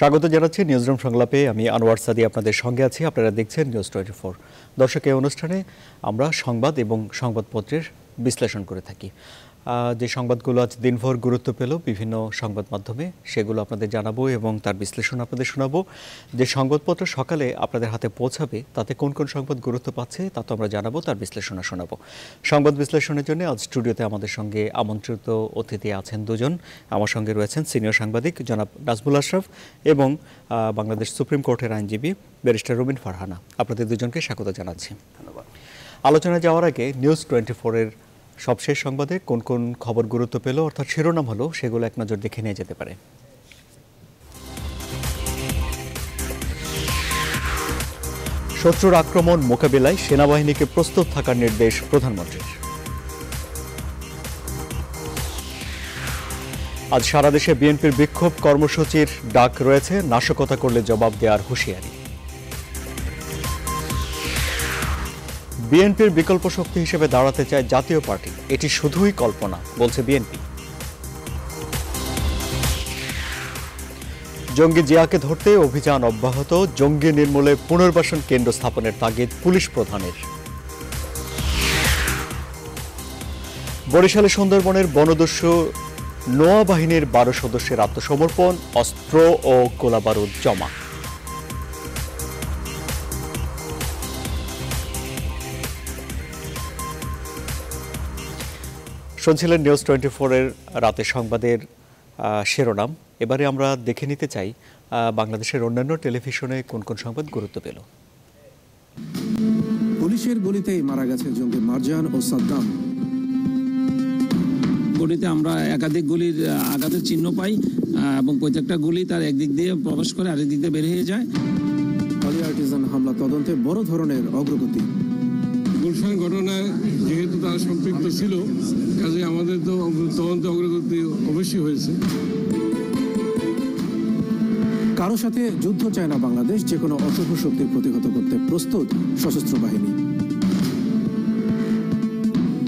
স্বাগত জানাচ্ছি নিউজরুম সংলাপে। আমি আনোয়ার সাদি আপনাদের সঙ্গে আছি। আপনারা দেখছেন নিউজ 24। দর্শক, এই অনুষ্ঠানে আমরা সংবাদ এবং সংবাদপত্রের বিশ্লেষণ করে থাকি। যে সংবাদগুলো আজ দিনভর গুরুত্ব পেল বিভিন্ন সংবাদ মাধ্যমে, সেগুলো আপনাদের জানাবো এবং তার বিশ্লেষণ আপনাদের শোনাবো। যে সংবাদপত্র সকালে আপনাদের হাতে পৌঁছাবে তাতে কোন কোন সংবাদ গুরুত্ব পাচ্ছে তা তো আমরা জানাবো, তার বিশ্লেষণ শোনাবো। সংবাদ বিশ্লেষণের জন্য আজ স্টুডিওতে আমাদের সঙ্গে আমন্ত্রিত অতিথি আছেন দুজন। আমার সঙ্গে রয়েছেন সিনিয়র সাংবাদিক জনাব নাজমুল আশরাফ এবং বাংলাদেশ সুপ্রিম কোর্টের আইনজীবী ব্যারিস্টার রুমিন ফারহানা। আপনাদের দুজনকে স্বাগত জানাচ্ছি। ধন্যবাদ। আলোচনায় যাওয়ার আগে নিউজ 24-এর সবশেষ সংবাদে কোন কোন খবর গুরুত্ব পেল, অর্থাৎ শিরোনাম হলো, সেগুলো এক নজর দেখে নিয়ে যেতে পারে। শত্রুর আক্রমণ মোকাবিলায় সেনাবাহিনীকে প্রস্তুত থাকার নির্দেশ প্রধানমন্ত্রীর। আজ সারা দেশে বিএনপির বিক্ষোভ কর্মসূচির ডাক রয়েছে, নাশকতা করলে জবাব দেওয়ার হুঁশিয়ারি। বিএনপির বিকল্প শক্তি হিসেবে দাঁড়াতে চায় জাতীয় পার্টি, এটি শুধুই কল্পনা, বলছে বিএনপি। জঙ্গি জিয়াকে ধরতে অভিযান অব্যাহত, জঙ্গি নির্মূলে পুনর্বাসন কেন্দ্র স্থাপনের তাগিদ পুলিশ প্রধানের। বরিশালে সুন্দরবনের বনদস্যু নোয়া বাহিনীর 12 সদস্যের আত্মসমর্পণ, অস্ত্র ও গোলাবারুদ জমা। শুনছিলেন নিউজ 24-এর রাতের সংবাদের শিরোনাম। এবারে আমরা দেখে নিতে চাই বাংলাদেশের অন্যান্য টেলিভিশনে কোন কোন সংবাদ গুরুত্ব পেল। পুলিশের গুলিতেই মারা গেছে জঙ্গি মারজান ও সাদ্দাম। বডিতে আমরা একাধিক গুলির আঘাতের চিহ্ন পাই এবং প্রত্যেকটা গুলি তার একদিক দিয়ে প্রবেশ করে আরেক দিক দিয়ে বের হয়ে যায়। আর্টিজান হামলা তদন্তে বড় ধরনের অগ্রগতি। গুলশান ঘটনায় যেহেতু তারা সম্পৃক্ত ছিল, কাজে আমাদের তো তদন্তে অগ্রগতি অবশ্যই হয়েছে। কারো সাথে যুদ্ধ চায় না বাংলাদেশ, যে কোনো অশুভ শক্তির প্রতিহত করতে প্রস্তুত সশস্ত্র বাহিনী।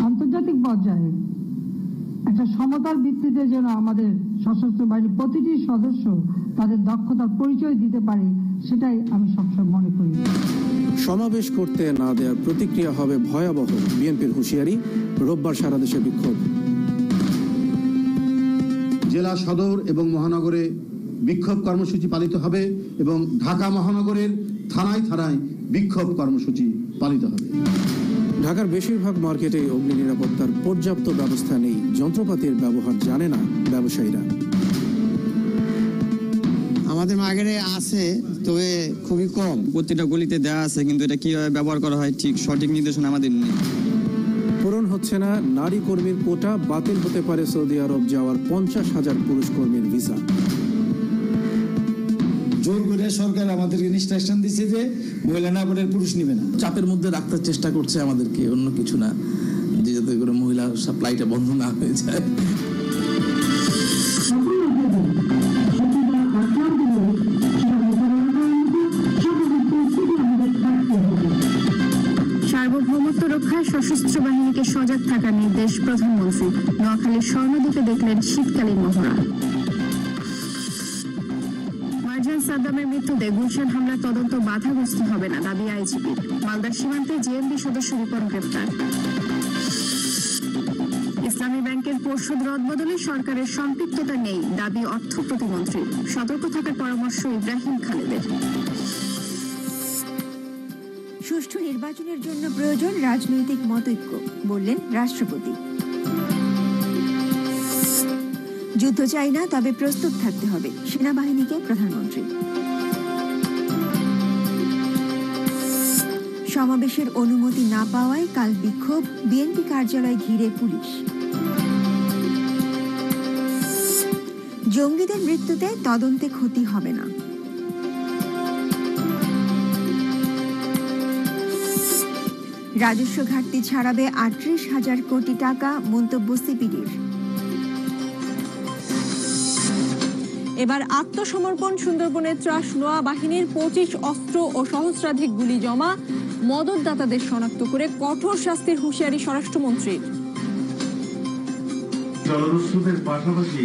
আন্তর্জাতিক পর্যায়ে একটা সমতার ভিত্তিতে যেন আমাদের সশস্ত্র বাহিনী প্রতিটি সদস্য তাদের দক্ষতার পরিচয় দিতে পারে, সেটাই আমি সবসময় মনে করি। সমাবেশ করতে না দেওয়ার প্রতিক্রিয়া হবে ভয়াবহ, বিএনপির হুঁশিয়ারি। রোববার সারা দেশে বিক্ষোভ। জেলা সদর এবং মহানগরে বিক্ষোভ কর্মসূচি পালিত হবে এবং ঢাকা মহানগরের থানায় থানায় বিক্ষোভ কর্মসূচি পালিত হবে। ঢাকার বেশিরভাগ মার্কেটে অগ্নি নিরাপত্তার পর্যাপ্ত ব্যবস্থা নেই, যন্ত্রপাতির ব্যবহার জানে না ব্যবসায়ীরা। আমাদের মার্কেটে আছে, তবে খুবই কম। প্রত্যেকটা গলিতে দেওয়া আছে, কিন্তু এটা কিভাবে ব্যবহার করা হয় ঠিক সঠিক নির্দেশনা আমাদের নেই। পূরণ হচ্ছে না নারী কর্মীর কোটা, বাতিল হতে পারে সৌদি আরব যাওয়ার 50,000 পুরুষ কর্মীর ভিসা। জোর করে সরকার আমাদেরকে ইনস্ট্রাকশন দিচ্ছে যে মহিলা না পড়ে পুরুষ নিবে না। চাপের মধ্যে রাখতে চেষ্টা করছে আমাদেরকে, অন্য কিছু না, যে যাতে করে মহিলা সাপ্লাইটা বন্ধ না হয়ে যায়। সার্বভৌমত্ব রক্ষায় সশস্ত্র বাহিনীকে সজাগ থাকার নির্দেশ প্রধানমন্ত্রী। নোয়াখালীর স্বর্ণদ্বীপে দেখলেন শীতকালীন মহড়া। মারজান সাদ্দামের মৃত্যুতে গুলশান হামলার তদন্ত বাধাগ্রস্ত হবে না, দাবি আইজিপি। মালদার সীমান্তে জেএমবি সদস্য রিপন গ্রেপ্তার। ইসলামী ব্যাংকের পর্ষদ রদবদলে সরকারের সম্পৃক্ততা নেই, দাবি অর্থ প্রতিমন্ত্রীর। সতর্ক থাকার পরামর্শ ইব্রাহিম খালেদের। সুষ্ঠু নির্বাচনের জন্য প্রয়োজন রাজনৈতিক মতৈক্য, বললেন রাষ্ট্রপতি। যুদ্ধ চাই না, তবে প্রস্তুত থাকতে হবে, সেনাবাহিনীকে প্রধানমন্ত্রী। সমাবেশের অনুমতি না পাওয়ায় কাল বিক্ষোভ, বিএনপি কার্যালয় ঘিরে পুলিশ। জঙ্গিদের মৃত্যুতে তদন্তে ক্ষতি হবে না। রাজস্ব ঘাটতি ছাড়াবে 38,000 কোটি টাকা, মন্তব্য সিপিডির। এবার আত্মসমর্পণ সুন্দরবনের ত্রাস নোয়া বাহিনীর 25 অস্ত্র ও সহস্রাধিক গুলি জমা, মদতদাতাদের শনাক্ত করে কঠোর শাস্তির হুঁশিয়ারি স্বরাষ্ট্রমন্ত্রীর। জলদস্যুদের পাশাপাশি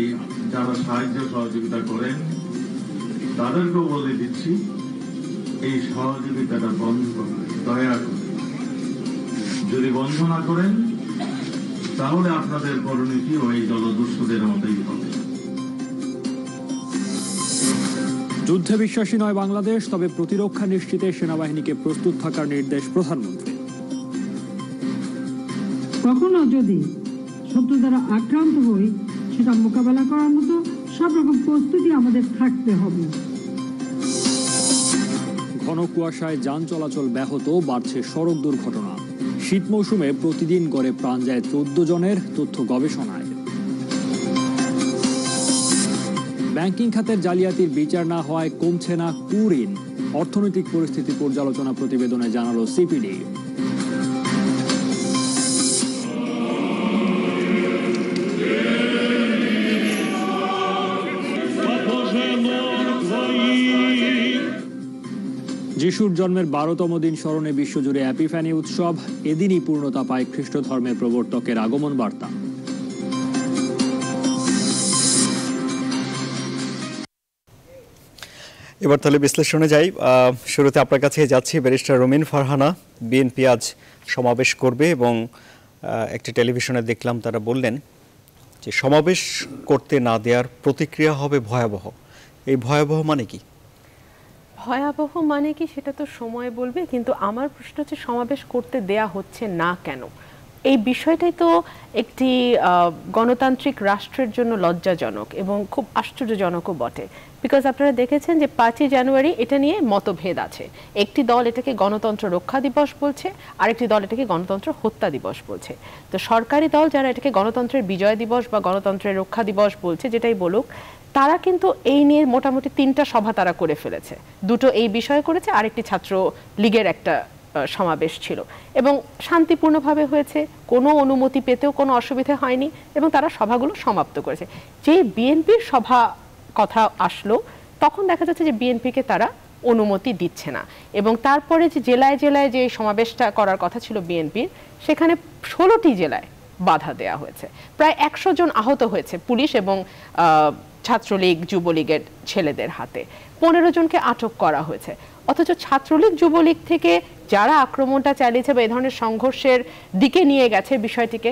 যারা সাহায্য সহযোগিতা করেন তাদেরকেও বলে দিচ্ছি এই সহযোগিতাটা বন্ধ করবে, দয়া করে। যদি বন্ধ না করেন তাহলে আপনাদের পরিণতি ওই জলদস্যুদের মতোই হবে। যুদ্ধে বিশ্বাসী নয় বাংলাদেশ, তবে প্রতিরক্ষা নিশ্চিতে সেনাবাহিনীকে প্রস্তুত থাকার নির্দেশ প্রধানমন্ত্রী। কখনো যদি শত্রু দ্বারা আক্রান্ত হই, সেটা মোকাবেলা করার মতো সব রকম প্রস্তুতি আমাদের থাকতে হবে। ঘন কুয়াশায় যান চলাচল ব্যাহত, বাড়ছে সড়ক দুর্ঘটনা। শীত মৌসুমে প্রতিদিন গড়ে প্রাণ যায় 14 জনের, তথ্য গবেষণায়। ব্যাংকিং খাতের জালিয়াতির বিচার না হওয়ায় কমছে না কুঋণ। অর্থনৈতিক পরিস্থিতি পর্যালোচনা প্রতিবেদনে জানালো সিপিডি। যিশুর জন্মের 12তম দিন স্মরণে বিশ্বজুড়ে এপিফ্যানি উৎসব। এদিনই পূর্ণতা পায় খ্রিস্ট ধর্মের প্রবর্তকের আগমন বার্তা। এবার তাহলে বিশ্লেষণে যাই। শুরুতে আপনার কাছে যাচ্ছি ব্যারিস্টার রুমিন ফারহানা। বিএনপি আজ সমাবেশ করবে এবং একটি টেলিভিশনে দেখলাম তারা বললেন যে সমাবেশ করতে না দেওয়ার প্রতিক্রিয়া হবে ভয়াবহ। এই ভয়াবহ মানে কি? ভয়াবহ মানে কি সেটা তো সময় বলবে, কিন্তু আমার প্রশ্ন হচ্ছে সমাবেশ করতে দেয়া হচ্ছে না কেন? এই বিষয়টাই তো একটি গণতান্ত্রিক রাষ্ট্রের জন্য লজ্জাজনক এবং খুব আশ্চর্যজনকও বটে। বিকজ আপনারা দেখেছেন যে 5ই জানুয়ারি এটা নিয়ে মতভেদ আছে। একটি দল এটাকে গণতন্ত্র রক্ষা দিবস বলছে, আরেকটি দল এটাকে গণতন্ত্র হত্যা দিবস বলছে। তো সরকারি দল যারা এটাকে গণতন্ত্রের বিজয় দিবস বা গণতন্ত্রের রক্ষা দিবস বলছে, যেটাই বলুক, তারা কিন্তু এই নিয়ে মোটামুটি 3টা সভা তারা করে ফেলেছে। 2টো এই বিষয়ে করেছে, আরেকটি ছাত্র লীগের একটা সমাবেশ ছিল এবং শান্তিপূর্ণভাবে হয়েছে, কোনো অনুমতি পেতেও কোনো অসুবিধা হয়নি এবং তারা সভাগুলো সমাপ্ত করেছে। যে বিএনপির সভা কথা আসলো তখন দেখা যাচ্ছে যে বিএনপিকে তারা অনুমতি দিচ্ছে না এবং তারপরে যে জেলায় জেলায় যে সমাবেশটা করার কথা ছিল বিএনপির, সেখানে 16টি জেলায় বাধা দেয়া হয়েছে। প্রায় 100 জন আহত হয়েছে পুলিশ এবং ছাত্রলীগ যুবলীগের ছেলেদের হাতে। 15 জনকে আটক করা হয়েছে। অথচ ছাত্রলীগ যুবলীগ থেকে যারা আক্রমণটা চালিয়েছে বা এই ধরনের সংঘর্ষের দিকে নিয়ে গেছে বিষয়টিকে,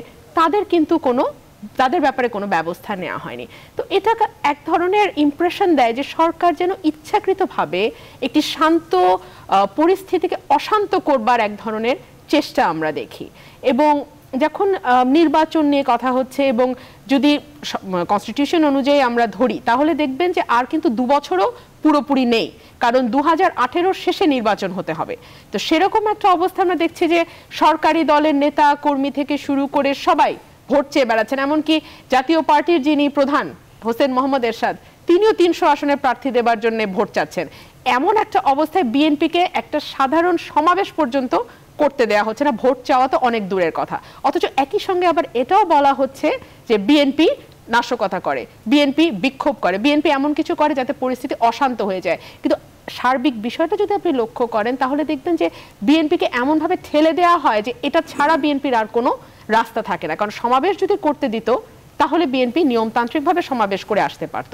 তাদের ব্যাপারে কোনো ব্যবস্থা নেওয়া হয়নি। তো এটা এক ধরনের ইমপ্রেশন দেয় যে সরকার যেন ইচ্ছাকৃতভাবে একটি শান্ত পরিস্থিতিকে অশান্ত করবার এক ধরনের চেষ্টা আমরা দেখি। এবং যখন নির্বাচন নিয়ে কথা হচ্ছে এবং যদি কনস্টিটিউশন অনুযায়ী আমরা ধরি, তাহলে দেখবেন যে আর কিন্তু 2 বছরও পুরোপুরি নেই, কারণ 2018 শেষে নির্বাচন হতে হবে। তো সেরকম একটা অবস্থা আমরা দেখছি যে সরকারি দলের নেতা কর্মী থেকে শুরু করে সবাই ভোট চেয়ে বেড়াচ্ছেন। এমনকি জাতীয় পার্টির যিনি প্রধান হোসেন মোহাম্মদ এরশাদ, তিনিও 300 আসনের প্রার্থী দেবার জন্য ভোট চাচ্ছেন। এমন একটা অবস্থায় বিএনপিকে একটা সাধারণ সমাবেশ পর্যন্ত করতে দেয়া হচ্ছে না, ভোট চাওয়া তো অনেক দূরের কথা। অথচ একই সঙ্গে আবার এটাও বলা হচ্ছে যে বিএনপি নাশকতা করে, বিএনপি বিক্ষোভ করে, বিএনপি এমন কিছু করে যাতে পরিস্থিতি অশান্ত হয়ে যায়। কিন্তু সার্বিক বিষয়টা যদি আপনি লক্ষ্য করেন তাহলে দেখবেন যে বিএনপিকে এমনভাবে ঠেলে দেওয়া হয় যে এটা ছাড়া বিএনপির আর কোনো রাস্তা থাকে না। কারণ সমাবেশ যদি করতে দিত তাহলে বিএনপি নিয়মতান্ত্রিকভাবে সমাবেশ করে আসতে পারত।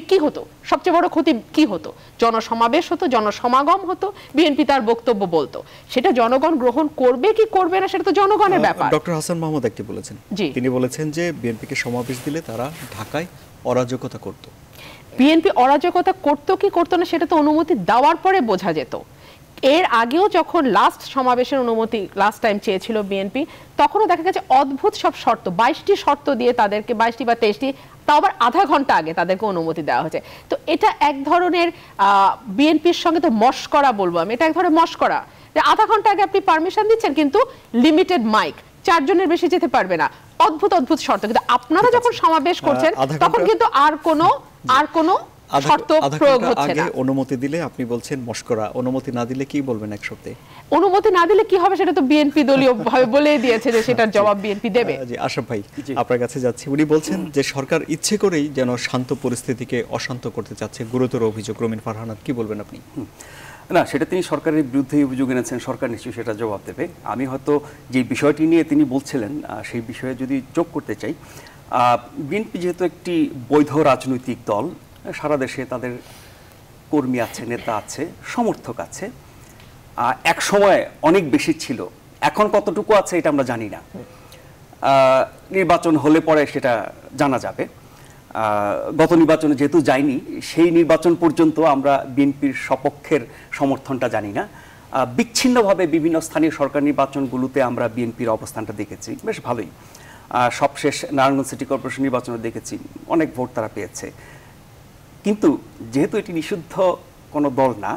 কি হতো? সবচেয়ে বড় ক্ষতি কি হতো? জনসমাবেশ হতো, জনসমাগম হতো, বিএনপি তার বক্তব্য বলতো। সেটা জনগণ গ্রহণ করবে কি করবে না সেটা তো জনগণের ব্যাপার। ডক্টর হাসান মাহমুদ একটি বলেছেন, তিনি বলেছেন যে বিএনপিকে সমাবেশ দিলে তারা ঢাকায় অরাজকতা করত। বিএনপি অরাজকতা করতো কি করতো না সেটা তো অনুমতি দেওয়ার পরে বোঝা যেত। এর আগেও যখন লাস্ট সমাবেশের অনুমতি লাস্ট টাইম চেয়েছিল বিএনপি, তখনও দেখা গেছে অদ্ভুত সব শর্ত, 22টি শর্ত দিয়ে তাদেরকে, 22টি বা 23টি, তাও আবার আধা ঘন্টা আগে তাদেরকে অনুমতি দেওয়া হয়েছে। তো এটা এক ধরনের বিএনপির সঙ্গে তো মশকরা বলবো আমি, এটা এক ধরনের মশকরা যে আধা ঘন্টা আগে আপনি পারমিশন দিচ্ছেন কিন্তু লিমিটেড মাইক, 4 জনের বেশি যেতে পারবে না, অদ্ভুত অদ্ভুত শর্ত। কিন্তু আপনারা যখন সমাবেশ করছেন তখন কিন্তু আর কোনো শর্ত প্রয়োগ হচ্ছে না। অনুমতি দিলে আপনি বলছেন মশকরা, অনুমতি না দিলে কি বলবেন এক সপ্তাহে? অনুমতি না দিলে কি হবে সেটা তো বিএনপি দলীয় ভাবে বলেই দিয়েছে যে সেটার জবাব বিএনপি দেবে। জি আশরাফ ভাই, আপনার কাছে যাচ্ছি। উনি বলছেন যে সরকার ইচ্ছে করেই যেন শান্ত পরিস্থিতিকে অশান্ত করতে চাচ্ছে, গুরুতর অভিযোগ। রুমিন ফারহানা, কি বলবেন আপনি? না, সেটা তিনি সরকারের বিরুদ্ধে অভিযোগ এনেছেন, সরকার নিশ্চয়ই সেটা জবাব দেবে। আমি হয়তো যে বিষয়টি নিয়ে তিনি বলছিলেন সেই বিষয়ে যদি যোগ করতে চাই, বিএনপি যেহেতু একটি বৈধ রাজনৈতিক দল, সারা দেশে তাদের কর্মী আছে, নেতা আছে, সমর্থক আছে, এক সময় অনেক বেশি ছিল, এখন কতটুকু আছে এটা আমরা জানি না। নির্বাচন হলে পরে সেটা জানা যাবে। গত নির্বাচনে যেহেতু যায়নি, সেই নির্বাচন পর্যন্ত আমরা বিএনপির সপক্ষের সমর্থনটা জানি না। বিচ্ছিন্নভাবে বিভিন্ন স্থানীয় সরকার নির্বাচনগুলোতে আমরা বিএনপির অবস্থানটা দেখেছি, বেশ ভালোই। সবশেষ নারায়ণগঞ্জ সিটি কর্পোরেশন নির্বাচনে দেখেছি অনেক ভোট তারা পেয়েছে। কিন্তু যেহেতু এটি নিষিদ্ধ কোনো দল না,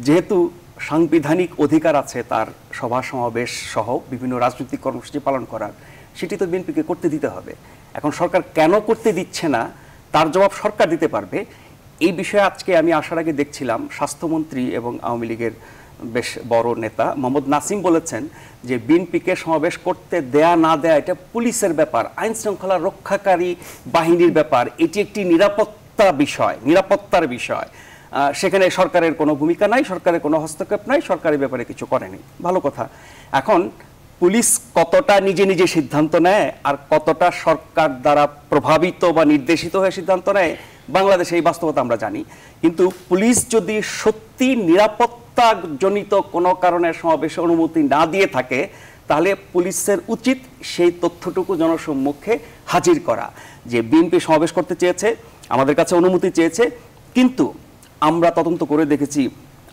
যেহেতু সাংবিধানিক অধিকার আছে তার সভা সমাবেশ সহ বিভিন্ন রাজনৈতিক কর্মসূচি পালন করার, সেটি তো বিএনপিকে করতে দিতে হবে। এখন সরকার কেন করতে দিচ্ছে না তার জবাব সরকার দিতে পারবে। এই বিষয়ে আজকে আমি আসার আগে দেখছিলাম স্বাস্থ্যমন্ত্রী এবং আওয়ামী লীগের বেশ বড় নেতা মোহাম্মদ নাসিম বলেছেন যে বিএনপিকে সমাবেশ করতে দেয়া না দেয়া এটা পুলিশের ব্যাপার, আইন শৃঙ্খলা রক্ষাকারী বাহিনীর ব্যাপার, এটি একটি নিরাপত্তার বিষয়। সেখানে সরকারের কোনো ভূমিকা নাই, সরকারের কোনো হস্তক্ষেপ নাই, সরকারের ব্যাপারে কিছু করেনি, ভালো কথা। এখন পুলিশ কতটা নিজে নিজে সিদ্ধান্ত নেয় আর কতটা সরকার দ্বারা প্রভাবিত বা নির্দেশিত হয়ে সিদ্ধান্ত নেয়, বাংলাদেশে এই বাস্তবতা আমরা জানি। কিন্তু পুলিশ যদি সত্যি নিরাপত্তাজনিত কোনো কারণে সমাবেশে অনুমতি না দিয়ে থাকে, তাহলে পুলিশের উচিত সেই তথ্যটুকু জনসম্মুখে হাজির করা যে বিএনপি সমাবেশ করতে চেয়েছে, আমাদের কাছে অনুমতি চেয়েছে, কিন্তু আমরা তদন্ত করে দেখেছি,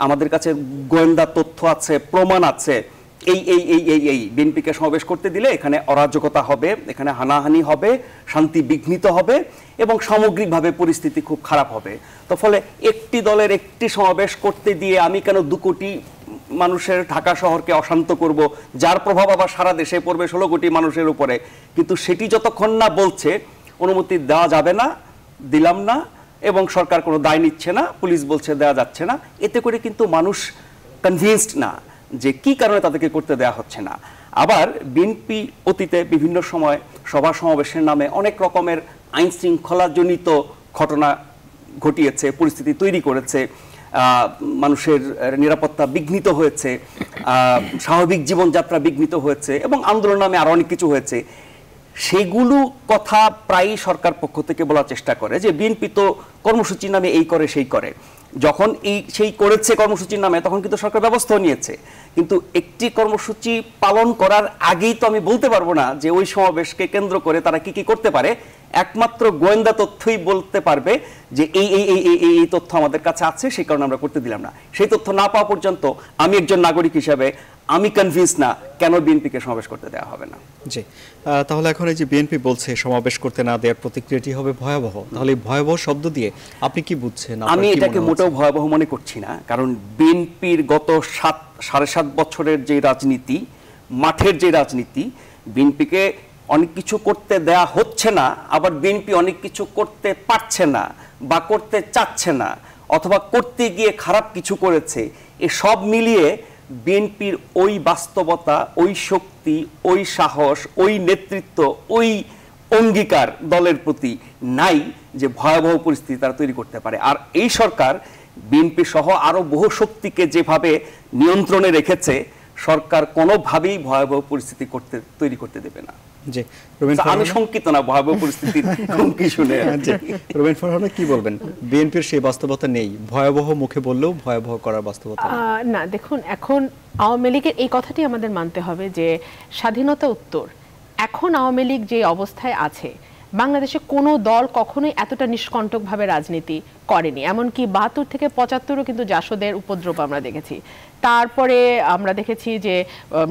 আমাদের কাছে গোয়েন্দা তথ্য আছে, প্রমাণ আছে, এই বিএনপিকে সমাবেশ করতে দিলে এখানে অরাজকতা হবে, এখানে হানাহানি হবে, শান্তি বিঘ্নিত হবে এবং সামগ্রিকভাবে পরিস্থিতি খুব খারাপ হবে। তো ফলে একটি দলের একটি সমাবেশ করতে দিয়ে আমি কেন 2 কোটি মানুষের ঢাকা শহরকে অশান্ত করব, যার প্রভাব আবার সারা দেশে পড়বে 16 কোটি মানুষের উপরে। কিন্তু সেটি যতক্ষণ না বলছে অনুমতি দেওয়া যাবে না, দিলাম না, এবং সরকার কোনো দায় নিচ্ছে না, পুলিশ বলছে দেওয়া যাচ্ছে না, এতে করে কিন্তু মানুষ কনভিন্সড না যে কি কারণে তাদেরকে করতে দেওয়া হচ্ছে না। আবার বিএনপি অতীতে বিভিন্ন সময় সভা সমাবেশের নামে অনেক রকমের আইন শৃঙ্খলাজনিত ঘটনা ঘটিয়েছে, পরিস্থিতি তৈরি করেছে, মানুষের নিরাপত্তা বিঘ্নিত হয়েছে, স্বাভাবিক জীবনযাত্রা বিঘ্নিত হয়েছে এবং আন্দোলন নামে আরো অনেক কিছু হয়েছে। সেগুলো কথা প্রায়ই সরকার পক্ষ থেকে বলার চেষ্টা করে যে বিএনপি তো কর্মসূচির নামে এই করে সেই করে। যখন সেই করেছে কর্মসূচির নামে, তখন কিন্তু সরকার ব্যবস্থাও নিয়েছে, কিন্তু একটি কর্মসূচি পালন করার আগেই তো আমি বলতে পারবো না যে ওই সমাবেশকে কেন্দ্র করে তারা কি কি করতে পারে। একমাত্র গোয়েন্দা তথ্যই বলতে পারবে যে এই তথ্য আমাদের কাছে আছে, সেই কারণে আমরা করতে দিলাম না। সেই তথ্য না পাওয়া পর্যন্ত আমি একজন নাগরিক হিসাবে আমি কনভিন্স না কেন বিএনপিকে সমাবেশ করতে দেওয়া হবে না। জি, তাহলে এখন এই যে বিএনপি বলছে সমাবেশ করতে না দেওয়ার প্রতিক্রিয়াটি হবে ভয়াবহ, তাহলে ভয়াবহ শব্দ দিয়ে আপনি কি বুঝছেন? আমি এটাকে মোটেও ভয়াবহ মনে করছি না, কারণ বিএনপির গত 7.5 বছরের যে রাজনীতি, মাঠের যে রাজনীতি, বিএনপিকে অনেক কিছু করতে দেয়া হচ্ছে না, আবার বিএনপি অনেক কিছু করতে পারছে না বা করতে চাচ্ছে না, অথবা করতে গিয়ে খারাপ কিছু করেছে, এ সব মিলিয়ে বিএনপির ওই বাস্তবতা, ওই শক্তি, ওই সাহস, ওই নেতৃত্ব, ওই অঙ্গীকার দলের প্রতি নাই যে ভয়াবহ পরিস্থিতি তারা তৈরি করতে পারে। আর এই সরকার বিএনপি সহ আরো বহু শক্তিকে যেভাবে নিয়ন্ত্রণে রেখেছে, সরকার কোনোভাবেই ভয়াবহ পরিস্থিতি তৈরি করতে দেবে না। জি, আমি শঙ্কিত না ভয়াবহ পরিস্থিতির হুমকি শুনে। রুবেন ফারহানা কি বলবেন? বিএনপির সেই বাস্তবতা নেই, ভয়াবহ মুখে বললেও ভয়াবহ করার বাস্তবতা না। দেখুন, এখন আওয়ামী লীগের এই কথাটি আমাদের মানতে হবে যে স্বাধীনতা উত্তর এখন আওয়ামী লীগ যে অবস্থায় আছে, বাংলাদেশে কোনো দল কখনোই এতটা নিষ্কণ্টকভাবে রাজনীতি করেনি। এমনকি 72 থেকে 75ও কিন্তু জাসদের উপদ্রব আমরা দেখেছি। তারপরে আমরা দেখেছি যে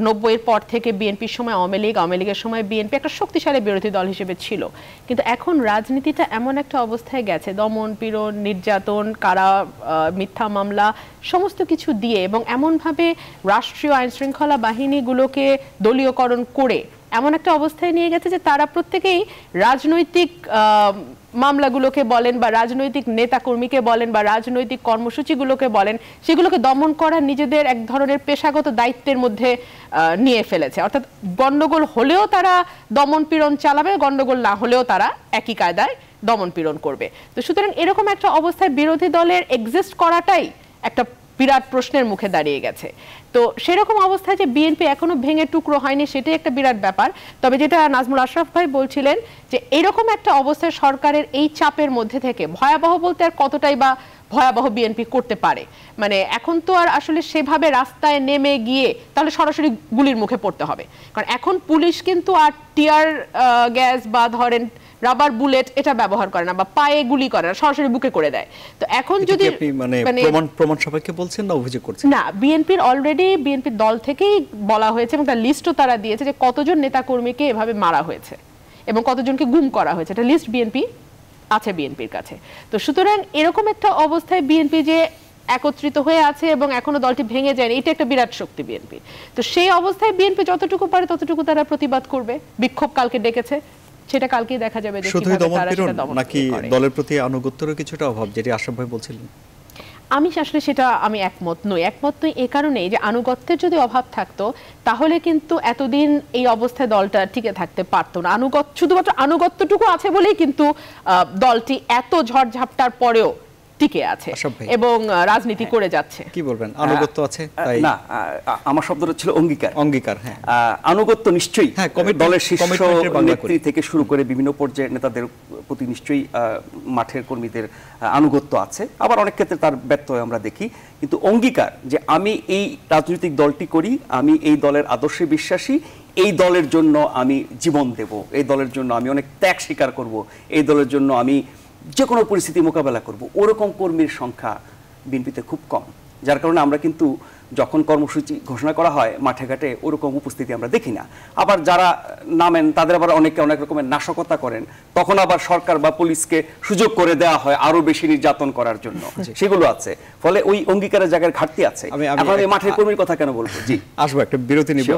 90-এর পর থেকে বিএনপির সময় আওয়ামী লীগের সময় বিএনপি একটা শক্তিশালী বিরোধী দল হিসেবে ছিল। কিন্তু এখন রাজনীতিটা এমন একটা অবস্থায় গেছে, দমন পীড়ন, নির্যাতন, কারা, মিথ্যা মামলা সমস্ত কিছু দিয়ে এবং এমনভাবে রাষ্ট্রীয় আইন শৃঙ্খলা বাহিনীগুলোকে দলীয়করণ করে এমন একটা অবস্থায় নিয়ে গেছে যে তারা প্রত্যেকেই রাজনৈতিক মামলাগুলোকে বলেন বা রাজনৈতিক নেতাকর্মীকে বলেন বা রাজনৈতিক কর্মসূচিগুলোকে বলেন, সেগুলোকে দমন করা নিজেদের এক ধরনের পেশাগত দায়িত্বের মধ্যে নিয়ে ফেলেছে। অর্থাৎ গন্ডগোল হলেও তারা দমন পীড়ন চালাবে, গন্ডগোল না হলেও তারা একই কায়দায় দমন পীড়ন করবে। তো সুতরাং এরকম একটা অবস্থায় বিরোধী দলের এক্সিস্ট করাটাই একটা বিরাট প্রশ্নের মুখে দাঁড়িয়ে গেছে। তো সেরকম অবস্থায় যে বিএনপি এখনো ভেঙে টুকরো হয়নি, সেটাই একটা বিরাট ব্যাপার। তবে যেটা নাজমুল আশরাফ ভাই বলছিলেন যে এরকম একটা অবস্থায় সরকারের এই চাপের মধ্যে থেকে ভয়াবহ বলতে আর কতটাই বা ভয়াবহ বিএনপি করতে পারে। মানে এখন তো আর আসলে সেভাবে রাস্তায় নেমে গিয়ে তাহলে সরাসরি গুলির মুখে পড়তে হবে, কারণ এখন পুলিশ কিন্তু আর টিয়ার গ্যাস বা ধরেন রাবার বুলেট এটা ব্যবহার করে না বা পায়ে গুলি করে না, সরাসরি বুকে করে দেয়। তো এখন যদি মানে প্রমাণ সাপেক্ষে বলছেন না অভিযোগ করছেন? না, বিএনপির দল থেকেই বলা হয়েছে এবং তার লিস্টও তারা দিয়েছে যে কতজন নেতাকর্মীকে এভাবে মারা হয়েছে এবং কতজনকে গুম করা হয়েছে, এটা লিস্ট বিএনপি আছে বিএনপির কাছে। তো সুতরাং এরকম একটা অবস্থায় বিএনপি যে একত্রিত হয়ে আছে এবং এখনো দলটি ভেঙে যায়নি, এটা একটা বিরাট শক্তি বিএনপি। তো সেই অবস্থায় বিএনপি যতটুকু পারে ততটুকু তারা প্রতিবাদ করবে। বিক্ষোভ কালকে ডেকেছে, সেটা কালকেই দেখা যাবে যে শুধুই দমন নাকি দলের প্রতি আনুগত্যেরও কিছুটা অভাব, যেটি আশরাফ ভাই বলছিলেন। আমি আসলে সেটা আমি একমত নই এই কারণেই যে আনুগত্যের যদি অভাব থাকতো তাহলে কিন্তু এতদিন এই অবস্থায় দলটা টিকে থাকতে পারতো না। শুধুমাত্র আনুগত্যটুকু আছে বলেই কিন্তু দলটি এত ঝড়ঝাপটার পরেও টিকে আছে এবং রাজনীতি করে যাচ্ছে। কি বলবেন, আনুগত্য আছে? না, আমার শব্দটা ছিল অঙ্গীকার। হ্যাঁ, আনুগত্য নিশ্চয়ই দলের শীর্ষ নেত্রী থেকে শুরু করে বিভিন্ন পর্যায়ের নেতাদের প্রতি নিশ্চয়ই মাঠের কর্মীদের আনুগত্য আছে, আবার অনেক ক্ষেত্রে তার ব্যত্যয় আমরা দেখি। কিন্তু অঙ্গীকার যে আমি এই রাজনৈতিক দলটি করি, আমি এই দলের আদর্শে বিশ্বাসী, এই দলের জন্য আমি জীবন দেব, এই দলের জন্য আমি অনেক ত্যাগ স্বীকার করব, এই দলের জন্য আমি যে কোনো পরিস্থিতি মোকাবেলা করব, ওরকম কর্মীর সংখ্যা বিএনপিতে খুব কম। যার কারণে আমরা কিন্তু যখন কর্মসূচি ঘোষণা করা হয় মাঠে ঘাটে ওরকম উপস্থিতি আমরা দেখি না। আবার যারা নামেন তাদের আবার অনেকে অনেক রকমের নাশকতা করেন, তখন আবার সরকার বা পুলিশকে সুযোগ করে দেওয়া হয় আরো বেশি নির্যাতন করার জন্য, সেগুলো আছে। ফলে ওই অঙ্গীকারের জায়গার ঘাটতি আছে। আমি মাঠের কর্মীর কথা কেন বলবো? জি, আসবো, একটা বিরতি নিব।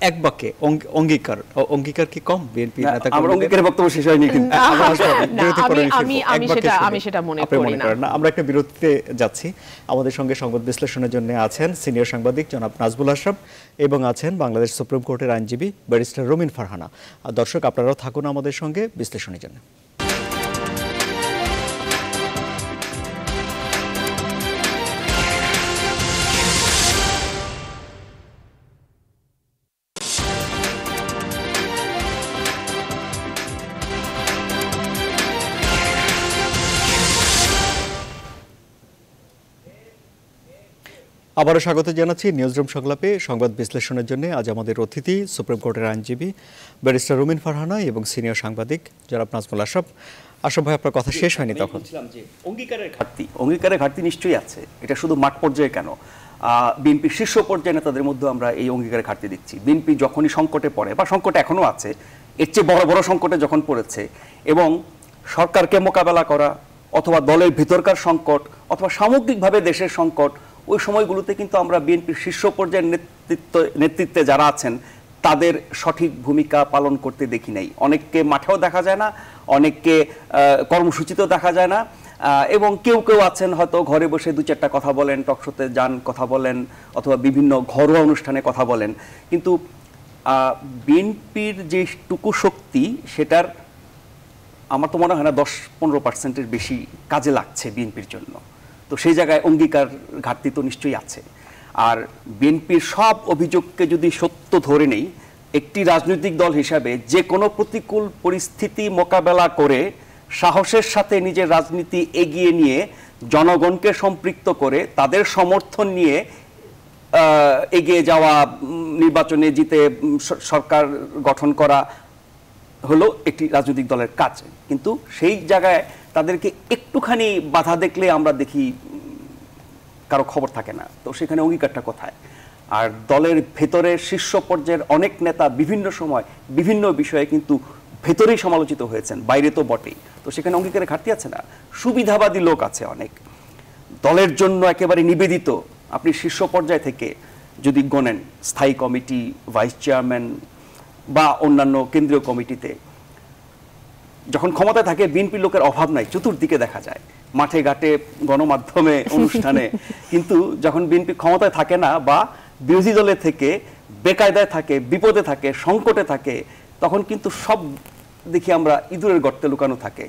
এক বাক্যে অঙ্গীকার কি কম বিএনপি নেতা? আমরা অঙ্গীকারের বক্তব্য শেষ হয়নি, কিন্তু আমি সেটা মনে করি না। আমরা একটা বিরতিতে যাচ্ছি। আমাদের সঙ্গে সংবাদ বিশ্লেষণের জন্য আছেন সিনিয়র সাংবাদিক জনাব নাজবুল আশরাফ এবং আছেন বাংলাদেশ সুপ্রিম কোর্টের আইনজীবী ব্যারিস্টার রুমিন ফারহানা। দর্শক, আপনারাও থাকুন আমাদের সঙ্গে বিশ্লেষণের জন্য। আবারও স্বাগত জানাচ্ছি নিউজরুম সংলাপে। সংবাদ বিশ্লেষণের জন্য আজ আমাদের অতিথি সুপ্রিম কোর্টের আইনজীবী ব্যারিস্টার রুমিন ফারহানা এবং সিনিয়র সাংবাদিক জনাব নাজমুল আশরাফ। আশরাফ ভাই, আপনার কথা শেষ হয়নি তখন। অঙ্গীকারের ঘাটতি নিশ্চয়ই আছে। এটা শুধু মাঠ পর্যায়ে কেন, বিএনপির শীর্ষ পর্যায়ে নেতাদের মধ্যে আমরা এই অঙ্গীকারের ঘাটতি দেখছি। বিএনপি যখনই সংকটে পড়ে বা সংকটে এখনো আছে, এর চেয়ে বড় বড় সংকটে যখন পড়েছে এবং সরকারকে মোকাবেলা করা অথবা দলের ভিতরকার সংকট অথবা সামগ্রিকভাবে দেশের সংকট, ওই সময়গুলোতে কিন্তু আমরা বিএনপির শীর্ষ পর্যায়ের নেতৃত্বে যারা আছেন তাদের সঠিক ভূমিকা পালন করতে দেখি নাই। অনেককে মাঠেও দেখা যায় না, অনেককে কর্মসূচিতেও দেখা যায় না, এবং কেউ কেউ আছেন হয়তো ঘরে বসে দু চারটা কথা বলেন, টকশোতে যান, কথা বলেন, অথবা বিভিন্ন ঘরোয়া অনুষ্ঠানে কথা বলেন। কিন্তু বিএনপির যে টুকু শক্তি সেটার আমার তো মনে হয় না 10-15% বেশি কাজে লাগছে বিএনপির জন্য। তো সেই জায়গায় অঙ্গীকার ঘাটতি তো নিশ্চয়ই আছে। আর বিএনপির সব অভিযোগকে যদি সত্য ধরে নেই, একটি রাজনৈতিক দল হিসাবে যে কোনো প্রতিকূল পরিস্থিতি মোকাবেলা করে সাহসের সাথে নিজের রাজনীতি এগিয়ে নিয়ে জনগণকে সম্পৃক্ত করে তাদের সমর্থন নিয়ে এগিয়ে যাওয়া, নির্বাচনে জিতে সরকার গঠন করা হলো একটি রাজনৈতিক দলের কাজ। কিন্তু সেই জায়গায় তাদেরকে একটুখানি বাধা দেখলে আমরা দেখি কারো খবর থাকে না। তো সেখানে অঙ্গীকারটা কোথায়? আর দলের ভেতরে শীর্ষ পর্যায়ের অনেক নেতা বিভিন্ন সময় বিভিন্ন বিষয়ে কিন্তু ভেতরেই সমালোচিত হয়েছেন, বাইরে তো বটেই। তো সেখানে অঙ্গীকারের ঘাটতি আছে না? সুবিধাবাদী লোক আছে অনেক, দলের জন্য একেবারে নিবেদিত। আপনি শীর্ষ পর্যায় থেকে যদি গণেন, স্থায়ী কমিটি, ভাইস চেয়ারম্যান বা অন্যান্য কেন্দ্রীয় কমিটিতে, যখন ক্ষমতায় থাকে বিএনপি লোকের অভাব নাই, চতুর্দিকে দেখা যায়, মাঠে ঘাটে, গণমাধ্যমে, অনুষ্ঠানে। কিন্তু যখন বিএনপি ক্ষমতায় থাকে না বা বিরোধী দলে থেকে বেকায়দায় থাকে, বিপদে থাকে, সংকটে থাকে, তখন কিন্তু সব দেখি আমরা ইঁদুরের গর্তে লুকানো থাকে।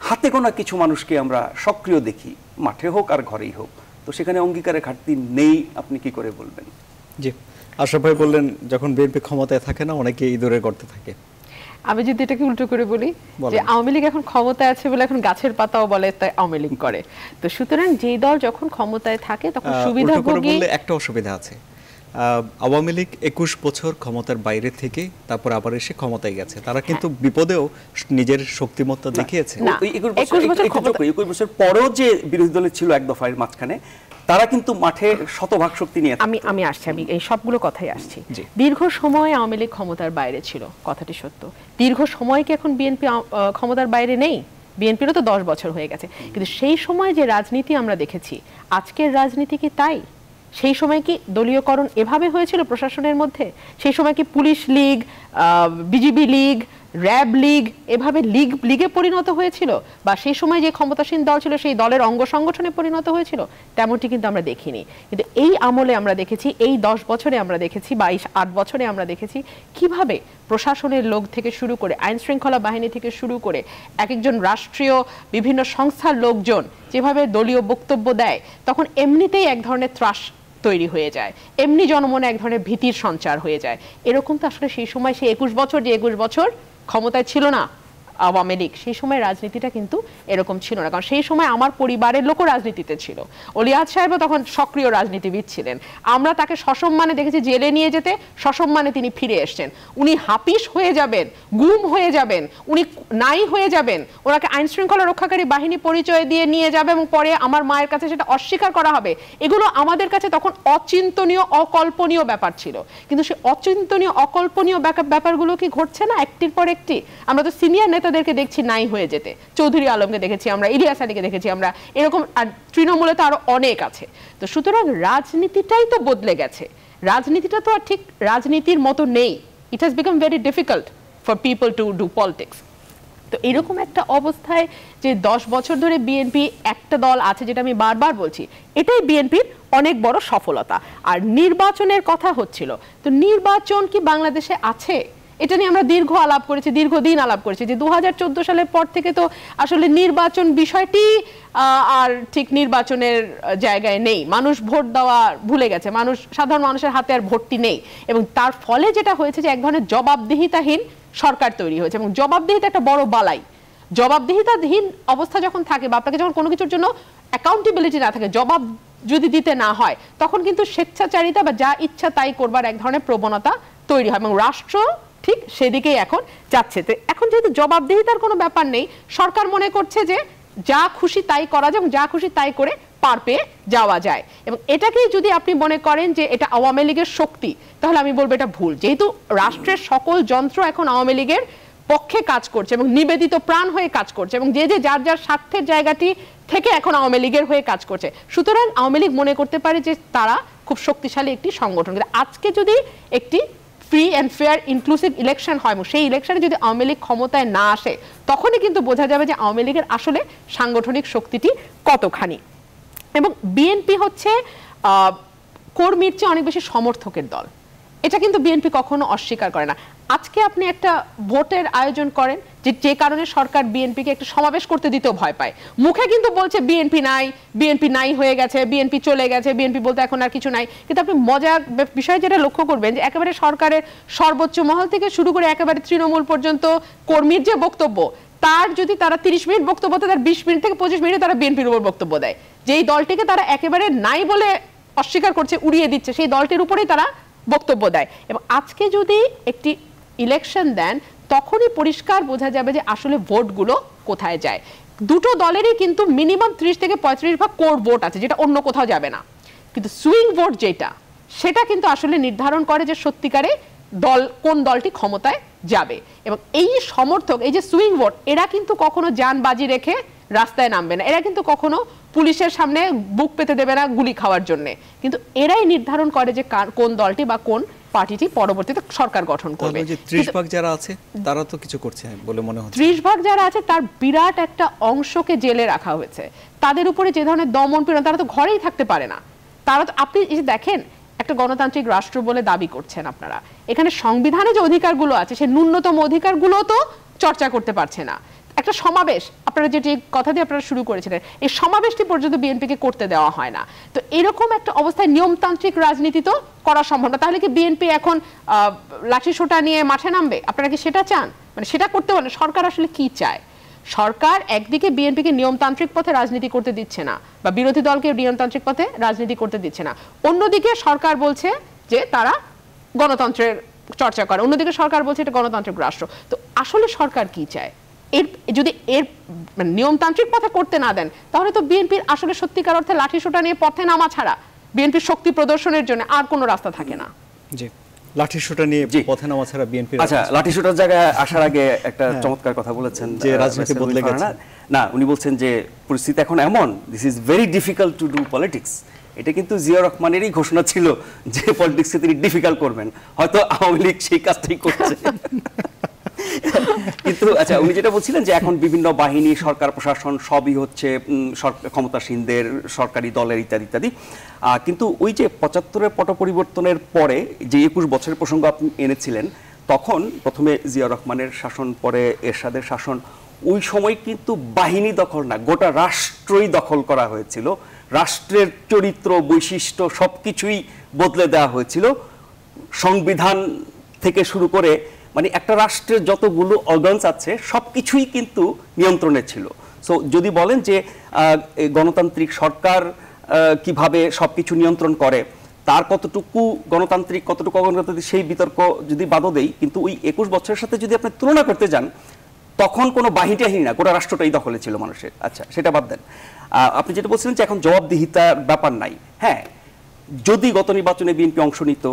হাতে গোনা কিছু মানুষকে আমরা সক্রিয় দেখি, মাঠে হোক আর ঘরেই হোক। তো সেখানে অঙ্গীকারের ঘাটতি নেই আপনি কি করে বলবেন? জি, আশরাফ ভাই বললেন যখন বিএনপি ক্ষমতায় থাকে না অনেকে ইঁদুরের গর্তে থাকে। আমি যদি এটাকে উল্টো করে বলি যে আওয়ামী লীগ এখন ক্ষমতায় আছে বলে এখন গাছের পাতাও বলে তাই আওয়ামী লীগ করে, তো সুতরাং যেই দল যখন ক্ষমতায় থাকে তখন সুবিধাভোগী। একটা অসুবিধা আছে, আওয়ামী লীগ 21 বছর ক্ষমতার বাইরে থেকে তারপর আবার এসে ক্ষমতায় গেছে, তারা কিন্তু বিপদেও নিজের শক্তিমত্তা দেখিয়েছে। 21 বছর পরেও যে বিরোধী দলের ছিল এক দফার মাঝখানে, তারা কিন্তু মাঠে শতভাগ শক্তি নিয়ে আমি আসছি, আমি এই সবগুলো কথাই আসছি। দীর্ঘ সময় আওয়ামী লীগ ক্ষমতার বাইরে ছিল, কথাটি সত্য। দীর্ঘ সময় কি এখন বিএনপি ক্ষমতার বাইরে নেই? বিএনপিরও তো 10 বছর হয়ে গেছে, কিন্তু সেই সময় যে রাজনীতি আমরা দেখেছি, আজকের রাজনীতি কি তাই? সেই সময় কি দলীয়করণ এভাবে হয়েছিল প্রশাসনের মধ্যে? সেই সময় কি police League, BGB League, RAB League এভাবে লিগে পরিণত হয়েছিল? বা সেই সময় যে ক্ষমতাসীন দল ছিল সেই দলের অঙ্গ সংগঠনে পরিণত হয়েছিল? তেমনটি কিন্তু আমরা দেখিনি। কিন্তু এই আমলে আমরা দেখেছি, এই 10 বছরে আমরা দেখেছি, 8 বছরে আমরা দেখেছি কিভাবে প্রশাসনের লোক থেকে শুরু করে, আইন শৃঙ্খলা বাহিনী থেকে শুরু করে এক একজন রাষ্ট্রীয় বিভিন্ন সংস্থার লোকজন যেভাবে দলীয় বক্তব্য দেয়, তখন এমনিতেই এক ধরনের ত্রাস তৈরি হয়ে যায়, এমনি জনমনে এক ধরনের ভীতির সঞ্চার হয়ে যায়। এরকম তো আসলে সেই সময়, সেই 21 বছর ক্ষমতায় ছিল না আওয়ামী লীগ, সেই সময় রাজনীতিটা কিন্তু এরকম ছিল না। কারণ সেই সময় আমার পরিবারের লোকও রাজনীতিতে ছিল, অলিয়াদ সাহেবও তখন সক্রিয় রাজনীতিবিদ ছিলেন। আমরা তাকে সসম্মানে দেখেছি জেলে নিয়ে যেতে, সসম্মানে তিনি ফিরে এসছেন। উনি হাপিস হয়ে যাবেন, গুম হয়ে যাবেন, উনি নাই হয়ে যাবেন, ওনাকে আইন শৃঙ্খলা রক্ষাকারী বাহিনী পরিচয় দিয়ে নিয়ে যাবে এবং পরে আমার মায়ের কাছে সেটা অস্বীকার করা হবে। এগুলো আমাদের কাছে তখন অচিন্তনীয়, অকল্পনীয় ব্যাপার ছিল। কিন্তু সেই অচিন্তনীয়, অকল্পনীয় ব্যাপারগুলো কি ঘটছে না একটির পর একটি? আমরা তো সিনিয়র নেতাদেরকে দেখছি নাই হয়ে যেতে, চৌধুরী আলমকে দেখেছি আমরা, ইলিয়াস আলীকে দেখেছি আমরা, এরকম আর তৃণমূলে তো আরো অনেক আছে। তো সুতরাং রাজনীতিটাই তো বদলে গেছে, রাজনীতিটা তো আর ঠিক রাজনীতির মতো নেই। It has become very difficult for people to do politics. তো এরকম একটা অবস্থায় যে 10 বছর ধরে বিএনপি একটা দল আছে, যেটা আমি বারবার বলছি, এটাই বিএনপির অনেক বড় সফলতা। আর নির্বাচনের কথা হচ্ছিল, তো নির্বাচন কি বাংলাদেশে আছে? এটা নিয়ে আমরা দীর্ঘদিন আলাপ করেছি যে 2014 সালের পর থেকে তো আসলে নির্বাচন বিষয়টি আর ঠিক নির্বাচনের জায়গায় নেই। মানুষ ভোট দেওয়া ভুলে গেছে, সাধারণ মানুষের হাতে আর ভোটটি নেই, এবং তার ফলে যেটা হয়েছে যে এক ধরনের জবাবদিহিতাহীন সরকার তৈরি হয়েছে। এবং জবাবদিহিতা একটা বড় বালাই। জবাবদিহিতাহীন অবস্থা যখন থাকে, বা আপনাকে যখন কোনো কিছুর জন্য অ্যাকাউন্টেবিলিটি না থাকে, জবাব যদি দিতে না হয়, তখন কিন্তু স্বেচ্ছাচারিতা বা যা ইচ্ছা তাই করবার এক ধরনের প্রবণতা তৈরি হয়, এবং রাষ্ট্র ঠিক সেদিকেই এখন যাচ্ছে। তো এখন যেহেতু জবাবদিহিতার কোনো ব্যাপার নেই, সরকার মনে করছে যে যা খুশি তাই করা যায় এবং যা খুশি তাই করে পার পেয়ে যাওয়া যায়। এবং এটাকেই যদি আপনি মনে করেন যে এটা আওয়ামী লীগের শক্তি, তাহলে আমি বলবো এটা ভুল। যেহেতু রাষ্ট্রের সকল যন্ত্র এখন আওয়ামী লীগের পক্ষে কাজ করছে এবং নিবেদিত প্রাণ হয়ে কাজ করছে, এবং যে যার স্বার্থের জায়গাটি থেকে এখন আওয়ামী লীগের হয়ে কাজ করছে, সুতরাং আওয়ামী লীগ মনে করতে পারে যে তারা খুব শক্তিশালী একটি সংগঠন। কিন্তু আজকে যদি একটি free and fair inclusive election হয়, সেই ইলেকশনে যদি আওয়ামী লীগ ক্ষমতায় না আসে, তখনই কিন্তু বোঝা যাবে যে আওয়ামী লীগের আসলে সাংগঠনিক শক্তিটি কতখানি। এবং বিএনপি হচ্ছে কর্মীর চেয়ে অনেক বেশি সমর্থকের দল, এটা কিন্তু বিএনপি কখনো অস্বীকার করে না। আজকে আপনি একটা ভোটের আয়োজন করেন যে কারণে সরকার বিএনপিকে একটা সমাবেশ করতে দিতেও ভয় পায়, মুখে কিন্তু বলছে বিএনপি নাই হয়ে গেছে, বিএনপি চলে গেছে, বিএনপি বলতে এখন আর কিছু নাই। কিন্তু আপনি মজার বিষয় যেটা লক্ষ্য করবেন যে একেবারে সরকারের সর্বোচ্চ মহল থেকে শুরু করে একেবারে তৃণমূল পর্যন্ত কর্মীর যে বক্তব্য, তার যদি তারা 30 মিনিট বক্তব্য দেয়, তার 20 মিনিট থেকে 25 মিনিটে তারা বিএনপির উপর বক্তব্য দেয়। যেই দলটিকে তারা একেবারে নাই বলে অস্বীকার করছে, উড়িয়ে দিচ্ছে, সেই দলটির উপরেই তারা বক্তব্য দেয়। এবং আজকে যদি একটি ইলেকশন দেন, তখনই পরিষ্কার বোঝা যাবে যে আসলে ভোটগুলো কোথায় যায়। দুটো দলেরই কিন্তু মিনিমাম 30 থেকে 35 ভাগ কোর ভোট আছে, যেটা অন্য কোথাও যাবে না। কিন্তু সুইং ভোট যেটা, সেটা কিন্তু আসলে নির্ধারণ করে যে সত্যিকারে কোন দলটি ক্ষমতায় যাবে। এবং এই সমর্থক, এই যে সুইং ভোট, এরা কিন্তু কখনো জান বাজি রেখে রাস্তায় নামবে না, এরা কিন্তু কখনো পুলিশের সামনে বুক পেতে দেবে না গুলি খাওয়ার জন্য। কিন্তু এরাই নির্ধারণ করে যে কোন দলটি বা কোন পার্টিটি পরবর্তীতে সরকার গঠন করবে। 30 ভাগ যারা আছে তারা তো কিছু করছে বলে মনে হচ্ছে। 30 ভাগ যারা আছে তার বিরাট একটা অংশকে জেলে রাখা হয়েছে, তাদের উপরে যে ধরনের দমন পীড়ন, তারা তো ঘরেই থাকতে পারে না। তারা তো, আপনি দেখেন, একটা গণতান্ত্রিক রাষ্ট্র বলে দাবি করছেন আপনারা, এখানে সংবিধানে যে অধিকারগুলো আছে সেই ন্যূনতম অধিকারগুলো তো চর্চা করতে পারছে না। একটা সমাবেশ আপনারা যেটি কথা দিয়ে আপনারা শুরু করেছিলেন, এই সমাবেশটি পর্যন্ত বিএনপিকে করতে দেওয়া হয় না। তো এরকম একটা অবস্থায় নিয়মতান্ত্রিক রাজনীতি তো করা সম্ভব না। তাহলে কি বিএনপি এখন লাঠি সোঁটা নিয়ে মাঠে নামবে? আপনারা কি সেটা চান? মানে সেটা করতে বলেন সরকার আসলে কি চায়? সরকার একদিকে বিএনপিকে নিয়মতান্ত্রিক পথে রাজনীতি করতে দিচ্ছে না, বা বিরোধী দলকে নিয়মতান্ত্রিক পথে রাজনীতি করতে দিচ্ছে না। অন্যদিকে সরকার বলছে যে তারা গণতন্ত্রের চর্চা করে, অন্যদিকে সরকার বলছে এটা গণতান্ত্রিক রাষ্ট্র। তো আসলে সরকার কি চায়? যদি এর নিয়মতান্ত্রিক পথে করতে না দেন, তাহলে তো বিএনপির আসলে সত্যিকার অর্থে লাঠি সোঁটা নিয়ে পথে নামা ছাড়া বিএনপির শক্তি প্রদর্শনের জন্য আর কোনো রাস্তা থাকে না। জি, লাঠি সোঁটা নিয়ে পথে নামা ছাড়া বিএনপি। আচ্ছা, লাঠি সোঁটার জায়গায় আসার আগে একটা চমৎকার কথা বলেছেন যে রাজনীতি বদলে গেছে। না, উনি বলছেন যে পরিস্থিতি এখন এমন, this is very difficult to do politics. এটা কিন্তু জিয়া রহমানেরই ঘোষণা ছিল যে পলিটিক্সে তিনি ডিফিকাল্ট করবেন, হয়তো আওয়ামী লীগ সেই কাজটাই করছে। কিন্তু আচ্ছা, উনি যেটা বলছিলেন যে এখন বিভিন্ন বাহিনী, সরকার, প্রশাসন সবই হচ্ছে ক্ষমতাসীনদের, সরকারি দলের ইত্যাদি ইত্যাদি। কিন্তু ওই যে ৭৫-এর পট পরিবর্তনের পরে যে ২১ বছরের প্রসঙ্গ আপনি এনেছিলেন, তখন প্রথমে জিয়া রহমানের শাসন, পরে এরশাদের শাসন, ওই সময় কিন্তু বাহিনী দখল না, গোটা রাষ্ট্রই দখল করা হয়েছিল। রাষ্ট্রের চরিত্র, বৈশিষ্ট্য সবকিছুই বদলে দেওয়া হয়েছিল। সংবিধান থেকে শুরু করে মানে একটা রাষ্ট্রের যতগুলো অর্গানস আছে সবকিছুই কিন্তু নিয়ন্ত্রণে ছিল। সো যদি বলেন যে গণতান্ত্রিক সরকার কিভাবে সবকিছু নিয়ন্ত্রণ করে, তার কতটুকু গণতান্ত্রিক, কতটুকু অগণতান্ত্রিক সেই বিতর্ক যদি বাদও দেই, কিন্তু ওই ২১ বছরের সাথে যদি আপনি তুলনা করতে যান, তখন কোনো বাহিনীটাই না, গোটা রাষ্ট্রটাই দখলে ছিল মানুষের। আচ্ছা, সেটা বাদ দেন। আপনি যেটা বলছিলেন যে এখন জবাবদিহিতার ব্যাপার নাই, হ্যাঁ, যদি গত নির্বাচনে বিএনপি অংশ নিত,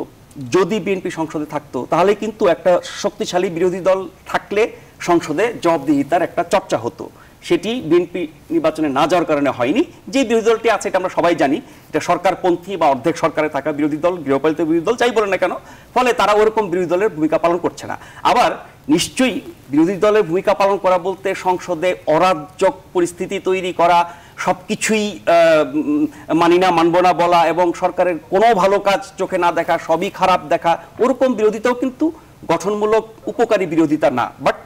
যদি বিএনপি সংসদে থাকতো, তাহলে কিন্তু একটা শক্তিশালী বিরোধী দল থাকলে সংসদে জবাবদিহিতার একটা চর্চা হতো। সেটি বিএনপি নির্বাচনে না যাওয়ার কারণে হয়নি। যে বিরোধী দলটি আছে এটা আমরা সবাই জানি, এটা সরকারপন্থী বা অর্ধেক সরকারে থাকা বিরোধী দল, গৃহপালিত বিরোধী দল, যাই বলেন না কেন, ফলে তারা ওরকম বিরোধী দলের ভূমিকা পালন করছে না। আবার নিশ্চয়ই বিরোধী দলের ভূমিকা পালন করা বলতে সংসদে অরাজক পরিস্থিতি তৈরি করা, সবকিছুই মানি না, মানব না বলা, এবং সরকারের কোনো ভালো কাজ চোখে না দেখা, সবই খারাপ দেখা, ওরকম বিরোধিতাও কিন্তু গঠনমূলক উপকারী বিরোধিতা না। বাট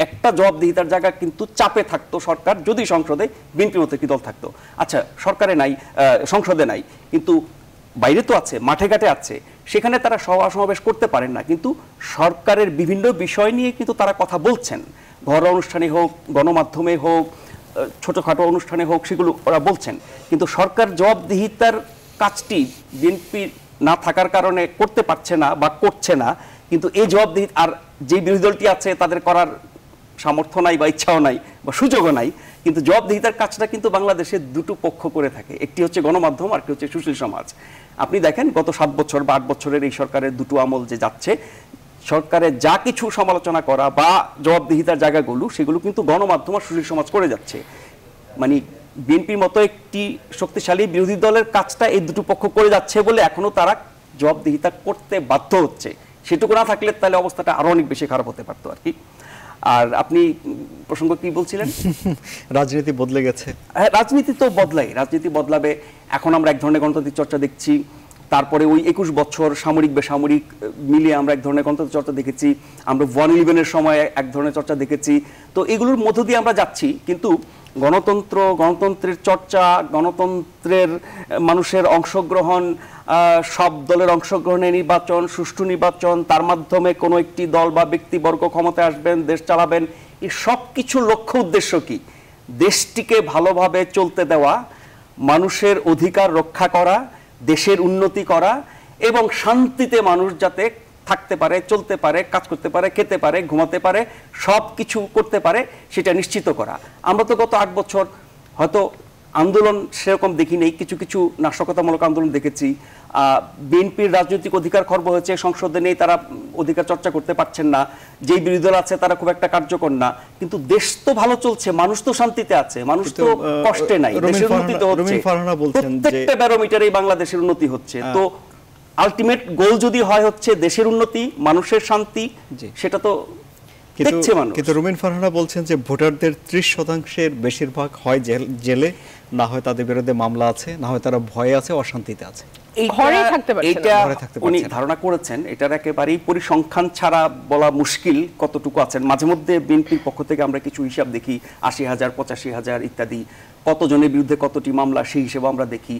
একটা জবাবদিহিতার জায়গা কিন্তু চাপে থাকতো সরকার যদি সংসদে বিএনপির মতো একটি দল থাকতো। আচ্ছা, সরকারে নাই, সংসদে নাই, কিন্তু বাইরে তো আছে, মাঠে ঘাটে আছে, সেখানে তারা সভা সমাবেশ করতে পারেন না, কিন্তু সরকারের বিভিন্ন বিষয় নিয়ে কিন্তু তারা কথা বলছেন। ঘরোয়া অনুষ্ঠানে হোক, গণমাধ্যমে হোক, ছোটখাটো অনুষ্ঠানে হোক, সেগুলো ওরা বলছেন। কিন্তু সরকার জবাবদিহিতার কাজটি বিএনপি না থাকার কারণে করতে পারছে না বা করছে না। কিন্তু এই জবাবদিহিতা, আর যে বিরোধী দলটি আছে তাদের করার সামর্থ্য নাই বা ইচ্ছাও নাই বা সুযোগও নাই, কিন্তু জবাবদিহিতার কাজটা কিন্তু বাংলাদেশের দুটো পক্ষ করে থাকে, একটি হচ্ছে গণমাধ্যম আর একটি হচ্ছে সুশীল সমাজ। আপনি দেখেন গত 7 বছর বা 8 বছরের এই সরকারের দুটো আমল যে যাচ্ছে, সরকারের যা কিছু সমালোচনা করা বা জবাবদিহিতার জায়গাগুলো, সেগুলো কিন্তু গণমাধ্যম আর সুশীল সমাজ করে যাচ্ছে। মানে বিএনপির মতো একটি শক্তিশালী বিরোধী দলের কাজটা এই দুটো পক্ষ করে যাচ্ছে বলে এখনো তারা জবাবদিহিতা করতে বাধ্য হচ্ছে। সেটুকু না থাকলে তাহলে অবস্থাটা আরো অনেক বেশি খারাপ হতে পারতো আর কি। আর আপনি প্রসঙ্গ কি বলছিলেন? রাজনীতি বদলে গেছে। হ্যাঁ, রাজনীতি তো বদলাই, রাজনীতি বদলাবে। এখন আমরা এক ধরনের গণতান্ত্রিক চর্চা দেখছি, তারপরে ওই 21 বছর সামরিক বেসামরিক মিলিয়ে আমরা এক ধরনের গণতন্ত্র চর্চা দেখেছি, আমরা 1/11-এর সময় এক ধরনের চর্চা দেখেছি। তো এগুলোর মধ্য দিয়ে আমরা যাচ্ছি, কিন্তু গণতন্ত্র, গণতন্ত্রের চর্চা, গণতন্ত্রের মানুষের অংশগ্রহণ, সব দলের অংশগ্রহণে নির্বাচন, সুষ্ঠু নির্বাচন, তার মাধ্যমে কোনো একটি দল বা ব্যক্তিবর্গ ক্ষমতায় আসবেন, দেশ চালাবেন, এই সব কিছুর লক্ষ্য উদ্দেশ্য কি? দেশটিকে ভালোভাবে চলতে দেওয়া, মানুষের অধিকার রক্ষা করা, দেশের উন্নতি করা, এবং শান্তিতে মানুষ যাতে থাকতে পারে, চলতে পারে, কাজ করতে পারে, খেতে পারে, ঘুমাতে পারে, সব কিছু করতে পারে, সেটা নিশ্চিত করা। আমরা তো গত 8 বছর হয়তো আন্দোলন সেরকম দেখি নেই, কিছু কিছু নাশকতামূলক আন্দোলন দেখেছি। বিএনপির রাজনৈতিক অধিকার খর্ব হয়েছে, সংসদে নেই, তারা অধিকার চর্চা করতে পারছেন না, যেই বিরোধী দল আছে তারা খুব একটা কার্যকর না। কিন্তু দেশ তো ভালো চলছে, মানুষ তো শান্তিতে আছে, মানুষ তো কষ্টে নাই, দেশের উন্নতি তো হচ্ছে, প্রত্যেকটা ব্যারোমিটারেই বাংলাদেশের উন্নতি হচ্ছে। তো আলটিমেট গোল যদি হয় হচ্ছে দেশের উন্নতি, মানুষের শান্তি, সেটা তো দেখছে মানুষ। কিন্তু রুমিন ফারহানা বলছেন যে ভোটারদের 30%-এর বেশিরভাগ হয় জেলে, না হয় তাদের বিরুদ্ধে মামলা আছে, না হয় তারা ভয়ে আছে, অশান্তিতে আছে। ঘরে থাকতে পারছে না। এটা উনি ধারণা করেছেন, এটার একেবারেই পরিসংখ্যান ছাড়া বলা মুশকিল কতটুকু আছেন। মাঝে মধ্যে বিএনপির পক্ষ থেকে আমরা কিছু হিসাব দেখি, 80,000, 85,000 ইত্যাদি, কতজনের বিরুদ্ধে কতটি মামলা, সেই হিসেবে আমরা দেখি।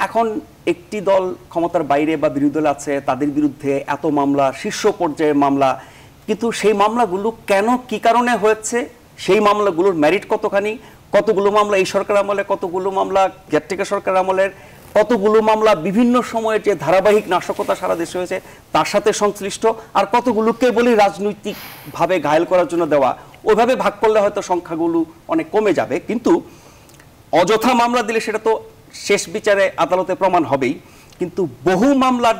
এখন একটি দল ক্ষমতার বাইরে বা বিরোধী দল আছে, তাদের বিরুদ্ধে এত মামলা, শীর্ষ পর্যায়ের মামলা, কিন্তু সেই মামলাগুলো কেন, কি কারণে হয়েছে, সেই মামলাগুলোর মেরিট কতখানি, কতগুলো মামলা এই সরকার আমলে, কতগুলো মামলা কেয়ারটেকার সরকার আমলের, কতগুলো মামলা বিভিন্ন সময়ের যে ধারাবাহিক নাশকতা সারা দেশে হয়েছে তার সাথে সংশ্লিষ্ট, আর কতগুলো কেবলই রাজনৈতিকভাবে ঘায়েল করার জন্য দেওয়া, ওইভাবে ভাগ করলে হয়তো সংখ্যাগুলো অনেক কমে যাবে। কিন্তু অযথা মামলা দিলে সেটা তো শেষ বিচারে আদালতে প্রমাণ হবেই। কিন্তু বহু মামলার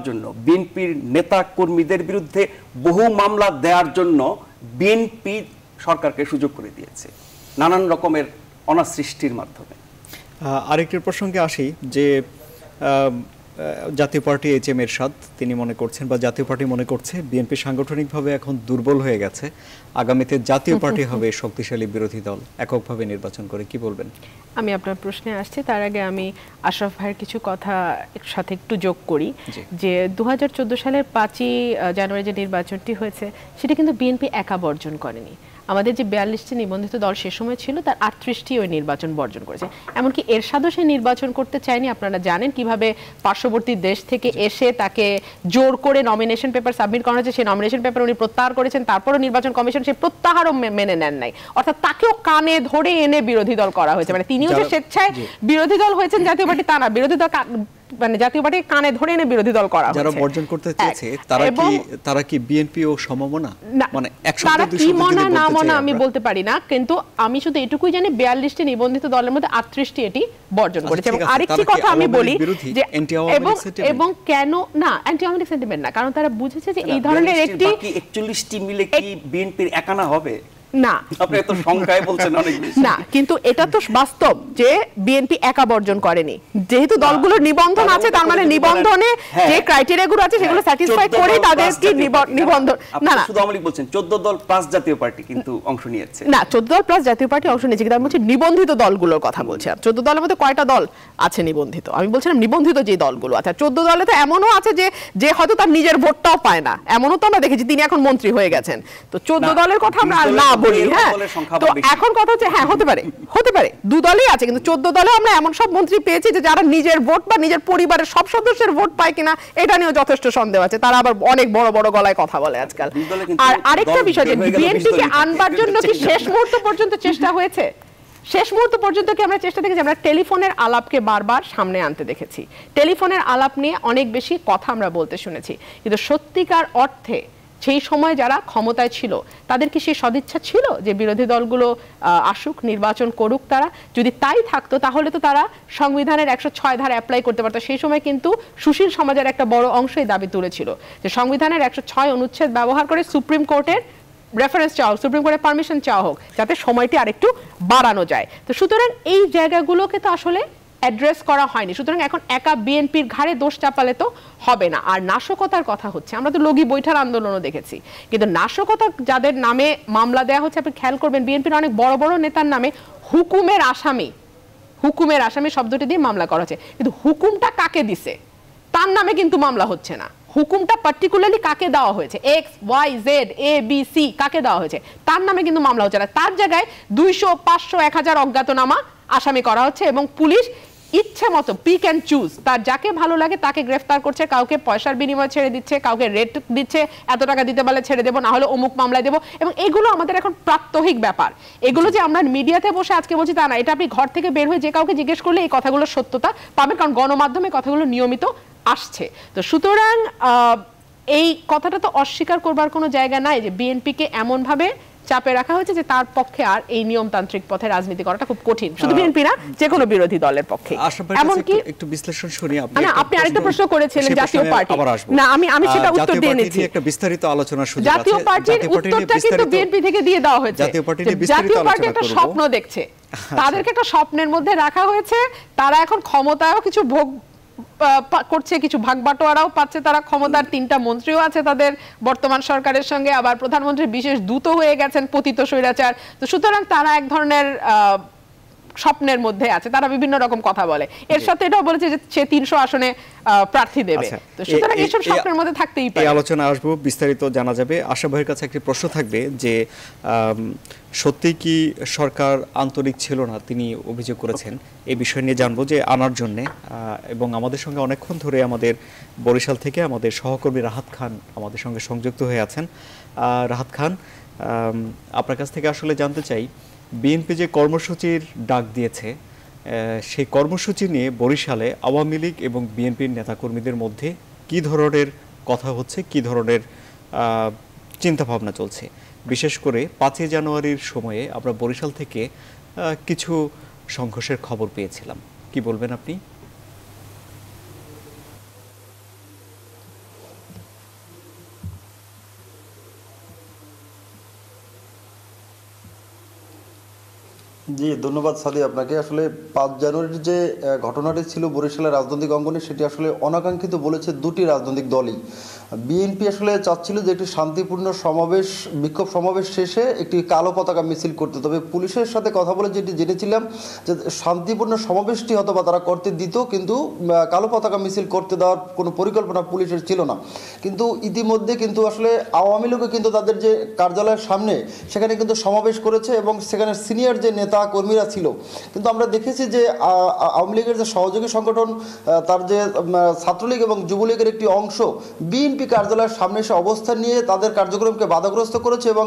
জন্য বিএনপির নেতা কর্মীদের বিরুদ্ধে বহু মামলা দেওয়ার জন্য বিএনপি সরকারকে সুযোগ করে দিয়েছে নানান রকমের অনাসৃষ্টির মাধ্যমে। আরেকটি প্রসঙ্গে আসি যে জাতীয় পার্টি HM এরশাদ তিনি মনে করছেন বা জাতীয় পার্টি মনে করছে বিএনপি সাংগঠনিকভাবে এখন দুর্বল হয়ে গেছে, আগামীতে জাতীয় পার্টি হবে শক্তিশালী বিরোধী দল এককভাবে নির্বাচন করে। কি বলবেন? আমি আপনার প্রশ্নে আসছি, তার আগে আমি আশরাফ ভাইয়ের কিছু কথা সাথে একটু যোগ করি যে 2014 সালের 5ই জানুয়ারি যে নির্বাচনটি হয়েছে সেটা কিন্তু বিএনপি একা বর্জন করেনি। আমাদের যে 42টি নিবন্ধিত দল সে সময় ছিল তার 38টি ওই নির্বাচন বর্জন করেছে। এমনকি এরশাদও সে নির্বাচন করতে চায়নি। আপনারা জানেন কিভাবে পার্শ্ববর্তী দেশ থেকে এসে তাকে জোর করে নমিনেশন পেপার সাবমিট করা হয়েছে, সেই নমিনেশন পেপার উনি প্রত্যাহার করেছেন, তারপরও নির্বাচন কমিশন সেই প্রত্যাহারও মেনে নেন নাই। অর্থাৎ তাকেও কানে ধরে এনে বিরোধী দল করা হয়েছে। মানে তিনিও যে স্বেচ্ছায় বিরোধী দল হয়েছেন জাতীয় পার্টি তা না, বিরোধী দল মানে জাতীয় পার্টি কানে ধরে এনে বিরোধী দল করা হয়েছে। যারা বর্জন করতে চেয়েছে তারা কি বিএনপি ও সমমনা, মানে তারা কি মনা না মনা আমি বলতে পারি না, কিন্তু আমি শুধু এটুকুই জানি 42টি নিবন্ধিত দলের মধ্যে 38টি এটি বর্জন করেছে। এবং আরেকটি কথা আমি বলি যে এবং কেন না অ্যান্টি আওয়ামী লীগ সেন্টিমেন্ট না, কারণ তারা বুঝেছে যে এই ধরনের একটি 41টি মিলে কি বিএনপির একানা হবে না, আপনি তো সংখ্যায় বলছেন অনেক বেশি না, কিন্তু এটা তো বাস্তব যে বিএনপি একা বর্জন করেনি। যেহেতু দলগুলোর নিবন্ধন আছে তার মানে নিবন্ধনে যে ক্রাইটেরিয়াগুলো আছে সেগুলো স্যাটিসফাই করে তাদের কি নিবন্ধন না না শুধু আওয়ামী লীগ বলছেন 14 দল প্লাস জাতীয় পার্টি কিন্তু অংশ নিয়েছে না, 14 দল প্লাস জাতীয় পার্টি অংশ নিয়েছে, কিন্তু আমি বলছি নিবন্ধিত দলগুলোর কথা বলছি। 14 দলের মধ্যে কয়টা দল আছে নিবন্ধিত? আমি বলছিলাম নিবন্ধিত যে দলগুলো আছে। 14 দলে তো এমনও আছে যে হয়তো তার নিজের ভোটটাও পায় না, এমনও তো আমরা দেখেছি তিনি এখন মন্ত্রী হয়ে গেছেন। তো 14 দলের কথা আমরা না বলি। হ্যাঁ, তো এখন কথা হচ্ছে হ্যাঁ হতে পারে দু দলই আছে, কিন্তু 14 দলে আমরা এমন সব মন্ত্রী পেয়েছি যে যারা নিজের ভোট বা নিজের পরিবারের সব সদস্যের ভোট পায় কিনা এটা নিয়েও যথেষ্ট সন্দেহ আছে। তারা আবার অনেক বড় বড় গলায় কথা বলে আজকাল। আর আরেকটা বিষয় যে বিএনপিকে আনবার জন্য কি শেষ মুহূর্ত পর্যন্ত চেষ্টা হয়েছে? শেষ মুহূর্ত পর্যন্ত কি আমরা চেষ্টা দেখেছি? আমরা টেলিফোনের আলাপকে বারবার সামনে আনতে দেখেছি, টেলিফোনের আলাপ নিয়ে অনেক বেশি কথা আমরা বলতে শুনেছি, কিন্তু সত্যিকার অর্থে সেই সময় যারা ক্ষমতায় ছিল তাদের কি সেই সদিচ্ছা ছিল যে বিরোধী দলগুলো আসুক, নির্বাচন করুক? তারা যদি তাই থাকতো তাহলে তো তারা সংবিধানের 106 ধারা অ্যাপ্লাই করতে পারতো। সেই সময় কিন্তু সুশীল সমাজের একটা বড় অংশই দাবি তুলেছিল যে সংবিধানের 106 অনুচ্ছেদ ব্যবহার করে সুপ্রিম কোর্টের রেফারেন্স চাওয়া হোক, সুপ্রিম কোর্টের পারমিশন চাওয়া হোক, যাতে সময়টি আরেকটু বাড়ানো যায়। তো সুতরাং এই জায়গাগুলোকে তো আসলে অ্যাড্রেস করা হয়নি। সুতরাং এখন একা বিএনপির ঘাড়ে দোষ চাপালে তো হবে না। আর নাশকতার কথা হচ্ছে, আমরা তো লগি বৈঠার আন্দোলনও দেখেছি, কিন্তু নাশকতা যাদের নামে মামলা দেওয়া হচ্ছে, আপনি খেয়াল করবেন বিএনপির অনেক বড় বড় নেতার নামে হুকুমের আসামি শব্দটি দিয়ে মামলা করা হচ্ছে, কিন্তু হুকুমটা কাকে দিছে তার নামে কিন্তু মামলা হচ্ছে না। হুকুমটা পার্টিকুলারলি কাকে দেওয়া হয়েছে, XYZ ABC কাকে দেওয়া হয়েছে তার নামে কিন্তু মামলা হচ্ছে না। তার জায়গায় 200, 500, 1000 অজ্ঞাতনামা আসামি করা হচ্ছে এবং পুলিশ ইচ্ছে মতো পিক অ্যান্ড চুজ, তার যাকে ভালো লাগে তাকে গ্রেফতার করছে, কাউকে পয়সার বিনিময়ে ছেড়ে দিচ্ছে, কাউকে রেট দিচ্ছে, এত টাকা দিতে পারলে ছেড়ে দেবো, না হলে অমুক মামলায় দেবো। এবং এগুলো আমাদের এখন প্রাত্যহিক ব্যাপার। এগুলো যে আমরা মিডিয়াতে বসে আজকে বলছি তা না, এটা আপনি ঘর থেকে বের হয়ে যে কাউকে জিজ্ঞেস করলে এই কথাগুলোর সত্যতা পাবেন, কারণ গণমাধ্যমে কথাগুলো নিয়মিত আসছে। তো সুতরাং এই কথাটা তো অস্বীকার করবার কোনো জায়গা নাই যে বিএনপিকে এমনভাবে চাপে রাখা হয়েছে যে তার পক্ষে আর এই নিয়মতান্ত্রিক পথে রাজনীতি করাটা খুব কঠিন, শুধু বিএনপি না, যে কোনো বিরোধী দলের পক্ষে। এমনকি একটু বিশ্লেষণ শুনি আপনি আরেকটা প্রশ্ন করেছিলেন জাতীয় পার্টি, না আমি সেটা উত্তর দিয়ে নিচ্ছি। একটা বিস্তারিত আলোচনার সুযোগ আছে। জাতীয় পার্টির উত্তরটা কিন্তু বিএনপি থেকে দিয়ে দেওয়া হয়েছে। জাতীয় পার্টি একটা স্বপ্ন দেখছে, তাদেরকে একটা স্বপ্নের মধ্যে রাখা হয়েছে। তারা এখন ক্ষমতায়ও কিছু ভোগ করছে, কিছু ভাগ বাটোয়ারাও পাচ্ছে তারা, ক্ষমতার 3টা মন্ত্রীও আছে তাদের বর্তমান সরকারের সঙ্গে, আবার প্রধানমন্ত্রীর বিশেষ দূত হয়ে গেছেন পতিত স্বৈরাচার। তো সুতরাং তারা এক ধরনের স্বপ্নের মধ্যে আছে, তারা বিভিন্ন রকম কথা বলে। এর সাথে এটাও বলেছে যে সে 300 আসনে প্রার্থী দেবে। তো সুতরাং এইসব স্বপ্নের মধ্যে থাকতেই পারে। এই আলোচনা আসবো, বিস্তারিত জানা যাবে। আশা ভাইয়ের কাছে একটি প্রশ্ন থাকবে যে সত্যি কি সরকার আন্তরিক ছিল না, তিনি অভিযোগ করেছেন, এই বিষয় নিয়ে জানবো যে আনার জন্য। এবং আমাদের সঙ্গে অনেকক্ষণ ধরে আমাদের বরিশাল থেকে আমাদের সহকর্মী রাহাত খান আমাদের সঙ্গে সংযুক্ত হয়ে আছেন। রাহাত খান, আপনার কাছ থেকে আসলে জানতে চাই, বিএনপি যে কর্মসূচির ডাক দিয়েছে, সেই কর্মসূচি নিয়ে বরিশালে আওয়ামী লীগ এবং বিএনপির নেতাকর্মীদের মধ্যে কি ধরনের কথা হচ্ছে, কি ধরনের চিন্তাভাবনা চলছে? বিশেষ করে 5 জানুয়ারির সময়ে আমরা বরিশাল থেকে কিছু সংঘর্ষের খবর পেয়েছিলাম, কি বলবেন আপনি? জি, ধন্যবাদ সাদি আপনাকে। আসলে 5 জানুয়ারির যে ঘটনাটি ছিল বরিশালের রাজনৈতিক অঙ্গনে, সেটি আসলে অনাকাঙ্ক্ষিত বলেছে দুটি রাজনৈতিক দলই। বিএনপি আসলে চাচ্ছিল যে একটি শান্তিপূর্ণ সমাবেশ, বিক্ষোভ সমাবেশ শেষে একটি কালো পতাকা মিছিল করতে, তবে পুলিশের সাথে কথা বলে যেটি জেনেছিলাম যে শান্তিপূর্ণ সমাবেশটি হয়তো বা তারা করতে দিত, কিন্তু কালো পতাকা মিছিল করতে দেওয়ার কোনো পরিকল্পনা পুলিশের ছিল না। কিন্তু ইতিমধ্যে কিন্তু আসলে আওয়ামী লীগও কিন্তু তাদের যে কার্যালয়ের সামনে সেখানে কিন্তু সমাবেশ করেছে এবং সেখানে সিনিয়র যে নেতা কর্মীরা ছিল, কিন্তু আমরা দেখেছি যে আওয়ামী লীগের যে সহযোগী সংগঠন, তার যে ছাত্রলীগ এবং যুবলীগের একটি অংশ বিএনপি কার্যালয়ের সামনে এসে অবস্থান নিয়ে তাদের কার্যক্রমকে বাধাগ্রস্ত করেছে এবং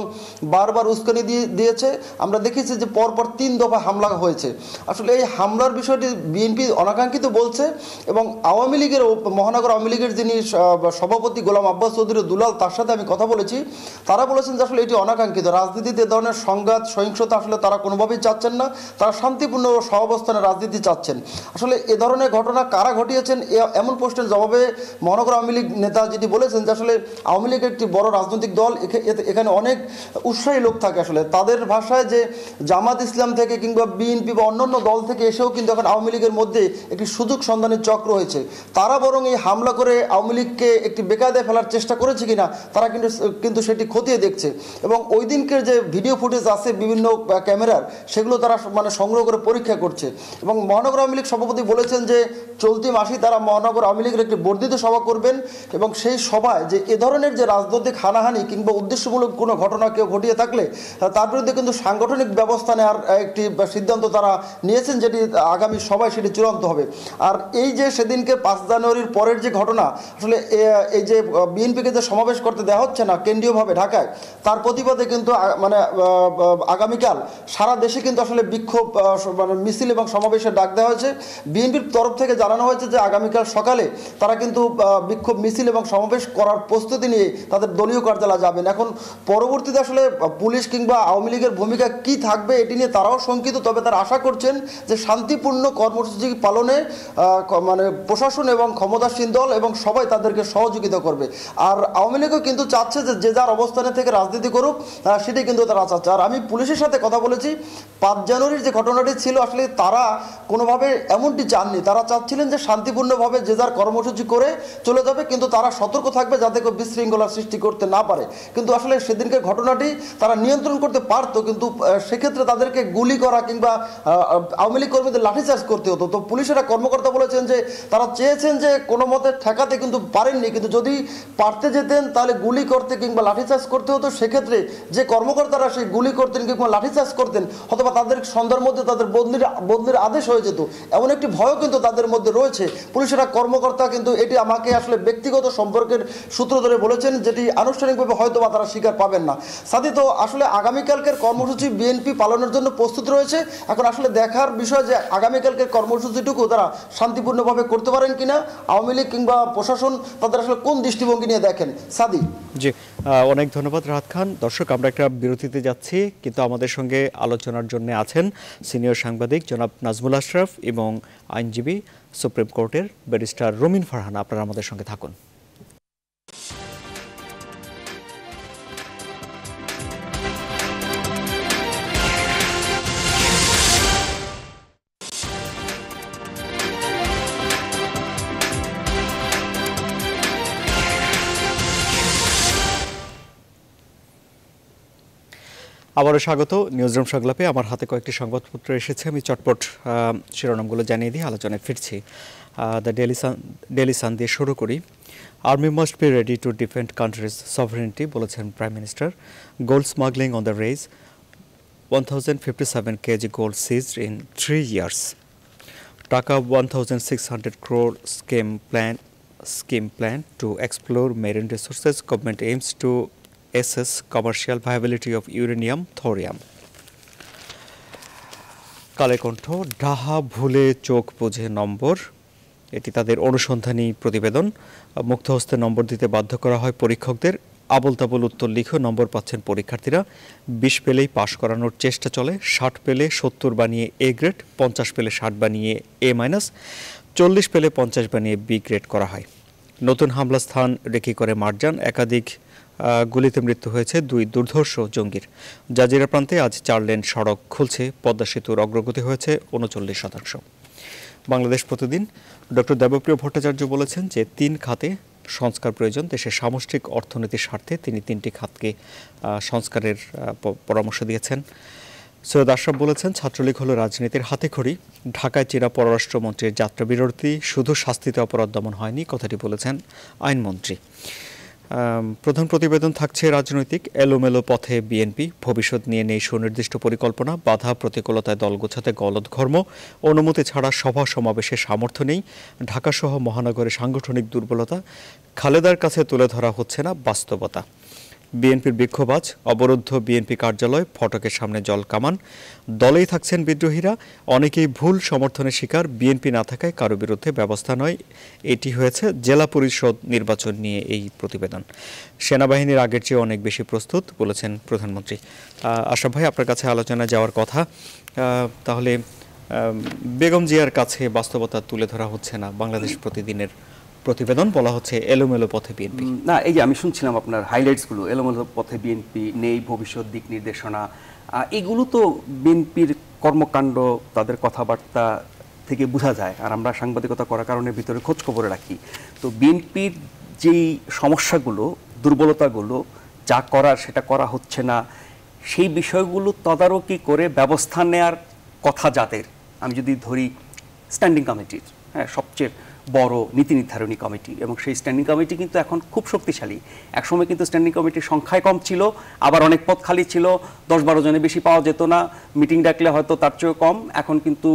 বারবার উস্কানি দিয়েছে। আমরা দেখেছি যে পরপর 3 দফা হামলা হয়েছে। আসলে এই হামলার বিষয়টি বিএনপি অনাকাঙ্ক্ষিত বলছে এবং আওয়ামী লীগের, মহানগর আওয়ামী লীগের যিনি সভাপতি গোলাম আব্বাস চৌধুরী দুলাল, তার সাথে আমি কথা বলেছি, তারা বলেছেন যে আসলে এটি অনাকাঙ্ক্ষিত। রাজনীতিতে এ ধরনের সংঘাত, সহিংসতা আসলে তারা কোনোভাবেই চাচ্ছেন না, তারা শান্তিপূর্ণ সহাবস্থানে রাজনীতি চাচ্ছেন। আসলে এ ধরনের ঘটনা কারা ঘটিয়েছেন, এমন প্রশ্নের জবাবে মহানগর আওয়ামী লীগ নেতা যেটি বলেছেন যে আসলে আওয়ামী লীগ একটি বড় রাজনৈতিক দল, এখানে অনেক উৎসাহী লোক থাকে। আসলে তাদের ভাষায় যে জামাত ইসলাম থেকে কিংবা বিএনপি বা অন্যান্য দল থেকে এসেও কিন্তু এখন আওয়ামী লীগের মধ্যে একটি সুযোগ সন্ধানের চক্র হয়েছে। তারা বরং এই হামলা করে আওয়ামী লীগকে একটি বেকায়দায় ফেলার চেষ্টা করেছে কিনা তারা কিন্তু সেটি খতিয়ে দেখছে। এবং ওই দিনকের যে ভিডিও ফুটেজ আছে বিভিন্ন ক্যামেরার, সেগুলো তারা সংগ্রহ করে পরীক্ষা করছে। এবং মহানগর আওয়ামী লীগ সভাপতি বলেছেন যে চলতি মাসেই তারা মহানগর আওয়ামী লীগের একটি বর্ধিত সভা করবেন এবং সেই সভায় যে এ ধরনের যে রাজনৈতিক হানাহানি কিংবা উদ্দেশ্যমূলক কোনো ঘটনা কেউ ঘটিয়ে থাকলে তার বিরুদ্ধে কিন্তু সাংগঠনিক ব্যবস্থা নেওয়ার একটি সিদ্ধান্ত তারা নিয়েছেন, যেটি আগামী সভায় সেটি চূড়ান্ত হবে। আর এই যে সেদিনকে 5 জানুয়ারির পরের যে ঘটনা, আসলে এই যে বিএনপিকে যে সমাবেশ করতে দেওয়া হচ্ছে না কেন্দ্রীয়ভাবে ঢাকায়, তার প্রতিবাদে কিন্তু আগামীকাল সারা দেশে কিন্তু আসলে বিক্ষোভ মিছিল এবং সমাবেশের ডাক দেওয়া হয়েছে। বিএনপির তরফ থেকে জানানো হয়েছে যে আগামীকাল সকালে তারা কিন্তু বিক্ষোভ মিছিল এবং সমাবেশ করার প্রস্তুতি নিয়ে তাদের দলীয় কার্যালয়ে যাবেন। এখন পরবর্তীতে আসলে পুলিশ কিংবা আওয়ামী লীগের ভূমিকা কি থাকবে এটি নিয়ে তারাও শঙ্কিত, তবে তারা আশা করছেন যে শান্তিপূর্ণ কর্মসূচি পালনে প্রশাসন এবং ক্ষমতাসীন দল এবং সবাই তাদেরকে সহযোগিতা করবে। আর আওয়ামী লীগও কিন্তু চাচ্ছে যে যার অবস্থানে থেকে রাজনীতি করুক, সেটাই কিন্তু তারা চাচ্ছে। আর আমি পুলিশের সাথে কথা বলেছি, 5 জানুয়ারির যে ঘটনাটি ছিল আসলে তারা কোনোভাবে এমনটি চাননি, তারা চাচ্ছিলেন যে শান্তিপূর্ণভাবে যে যার কর্মসূচি করে চলে যাবে, কিন্তু তারা সতর্ক থাকবে যাতে কেউ বিশৃঙ্খলা সৃষ্টি করতে না পারে। কিন্তু আসলে সেদিনকে ঘটনাটি তারা নিয়ন্ত্রণ করতে পারতো, কিন্তু সেক্ষেত্রে তাদেরকে গুলি করা কিংবা আওয়ামী লীগ কর্মীদের লাঠিচার্জ করতে হতো। তো পুলিশের কর্মকর্তা বলেছেন যে তারা চেয়েছেন যে কোনো মতে ঠেকাতে কিন্তু পারেননি, কিন্তু যদি পারতে যেতেন তাহলে গুলি করতে কিংবা লাঠিচার্জ করতে হতো। সেক্ষেত্রে যে কর্মকর্তারা সেই গুলি করতেন কিংবা লাঠিচার্জ করতেন, অথবা তাদের সন্ধ্যার মধ্যে তাদের বদলির আদেশ হয়ে যেত, এমন একটি ভয়ও কিন্তু তাদের মধ্যে রয়েছে। পুলিশের কর্মকর্তা কিন্তু এটি আমাকে আসলে ব্যক্তিগত সম্পর্কের সূত্র ধরে বলেছেন, যেটি আনুষ্ঠানিকভাবে হয়তো বা তারা স্বীকার পাবেন না। সাথী, তো আসলে আগামীকালকের কর্মসূচি বিএনপি পালনের জন্য প্রস্তুত রয়েছে। এখন আসলে দেখার বিষয় যে আগামীকালকের কর্মসূচিটুকু তারা শান্তিপূর্ণভাবে করতে পারেন কিনা, আওয়ামী লীগ কিংবা প্রশাসন তাদের আসলে কোন দৃষ্টিভঙ্গি নিয়ে দেখেন। সাদি জি, অনেক ধন্যবাদ রাহাত খান। দর্শক, আমরা একটা বিরতিতে যাচ্ছি, কিন্তু আমাদের সঙ্গে আলোচনার জন্য আছেন সিনিয়র সাংবাদিক জনাব নাজমুল আশরাফ এবং আইনজীবী সুপ্রিম কোর্টের ব্যারিস্টার রুমিন ফারহানা। আপনারা আমাদের সঙ্গে থাকুন। আবারও স্বাগত নিউজরুম সংলাপে। আমার হাতে কয়েকটি সংবাদপত্র এসেছে, আমি চটপট শিরোনামগুলো জানিয়ে দিয়ে আলোচনায় ফিরছি। দ্য ডেইলি সান দিয়ে শুরু করি। Army must be ready to defend country's sovereignty, বলেছেন prime minister. Gold smuggling on the rise, 1057 kg gold seized in 3 years. Taka 1,600 crore scheme plan to explore marine resources. Government aims to assess commercial viability of uranium, thorium. Kaler Kantho, ডাহা ভুলে চোখ বুঝে নম্বর, এটি তাদের অনুসন্ধানী প্রতিবেদন। মুক্ত হস্তে নম্বর দিতে বাধ্য করা হয় পরীক্ষকদের। আবল তাবল উত্তর লিখেও নম্বর পাচ্ছেন পরীক্ষার্থীরা। 20 পেলেই পাশ করানোর চেষ্টা চলে। 60 পেলে 70 বানিয়ে এ গ্রেড, 50 পেলে 60 বানিয়ে এ মাইনাস, 40 পেলে 50 বানিয়ে বি গ্রেড করা হয়। নতুন হামলা স্থান রেখে করে মারজান, একাধিক গুলিতে মৃত্যু হয়েছে 2 দুর্ধর্ষ জঙ্গির। জাজিরা প্রান্তে আজ 4 লেন সড়ক খুলছে, পদ্মা সেতুর অগ্রগতি হয়েছে 39%। বাংলাদেশ প্রতিদিন, ডক্টর দেবপ্রিয় ভট্টাচার্য বলেছেন যে 3 খাতে সংস্কার প্রয়োজন। দেশের সামষ্টিক অর্থনীতির স্বার্থে তিনি 3টি খাতকে সংস্কারের পরামর্শ দিয়েছেন। সৈয়দ আশরাফ বলেছেন ছাত্রলীগ হলো রাজনীতির হাতেখড়ি। ঢাকায় চীনা পররাষ্ট্রমন্ত্রীর যাত্রা বিরতি শুধু শাস্তিতে অপরাধ দমন হয়নি, কথাটি বলেছেন আইনমন্ত্রী। প্রধান প্রতিবেদন থাকছে রাজনৈতিক, এলোমেলো পথে বিএনপি, ভবিষ্যৎ নিয়ে নেই সুনির্দিষ্ট পরিকল্পনা, বাধা প্রতিকূলতায় দল গোছাতে গলদঘর্ম, অনুমতি ছাড়া সভা সমাবেশের সামর্থ্য নেই, ঢাকাসহ মহানগরে সাংগঠনিক দুর্বলতা, খালেদার কাছে তুলে ধরা হচ্ছে না বাস্তবতা। বিএনপির বিক্ষোভ আজ, অবরুদ্ধ বিএনপি কার্যালয়, ফটকের সামনে জল কামান, দলেই থাকছেন বিদ্রোহীরা, অনেকেই ভুল সমর্থনের শিকার, বিএনপি না থাকায় কারো বিরুদ্ধে ব্যবস্থা নয়। এটি হয়েছে জেলা পরিষদ নির্বাচন নিয়ে এই প্রতিবেদন। সেনাবাহিনীর আগের চেয়ে অনেক বেশি প্রস্তুত, বলেছেন প্রধানমন্ত্রী। আশরাফ ভাই, আপনার কাছে আলোচনা যাওয়ার কথা, তাহলে বেগম জিয়ার কাছে বাস্তবতা তুলে ধরা হচ্ছে না, বাংলাদেশ প্রতিদিনের প্রতিবেদন বলা হচ্ছে এলোমেলো পথে বিএনপি। না, এই যে আমি শুনছিলাম আপনার হাইলাইটসগুলো, এলোমেলো পথে বিএনপি নেই, ভবিষ্যৎ দিক নির্দেশনা, এগুলো তো বিএনপির কর্মকাণ্ড, তাদের কথাবার্তা থেকে বোঝা যায়। আর আমরা সাংবাদিকতা করার কারণে ভিতরে খোঁজ খবরে রাখি। তো বিএনপির যেই সমস্যাগুলো, দুর্বলতাগুলো, যা করার সেটা করা হচ্ছে না, সেই বিষয়গুলো তদারকি করে ব্যবস্থা নেয়ার কথা যাদের, আমি যদি ধরি স্ট্যান্ডিং কমিটির, হ্যাঁ, সবচেয়ে বড় নীতি নির্ধারণী কমিটি, এবং সেই স্ট্যান্ডিং কমিটি কিন্তু এখন খুব শক্তিশালী। একসময় কিন্তু স্ট্যান্ডিং কমিটির সংখ্যায় কম ছিল, আবার অনেক পদ খালি ছিল, 10-12 জনের বেশি পাওয়া যেত না, মিটিং ডাকলে হয়তো তার চেয়েও কম। এখন কিন্তু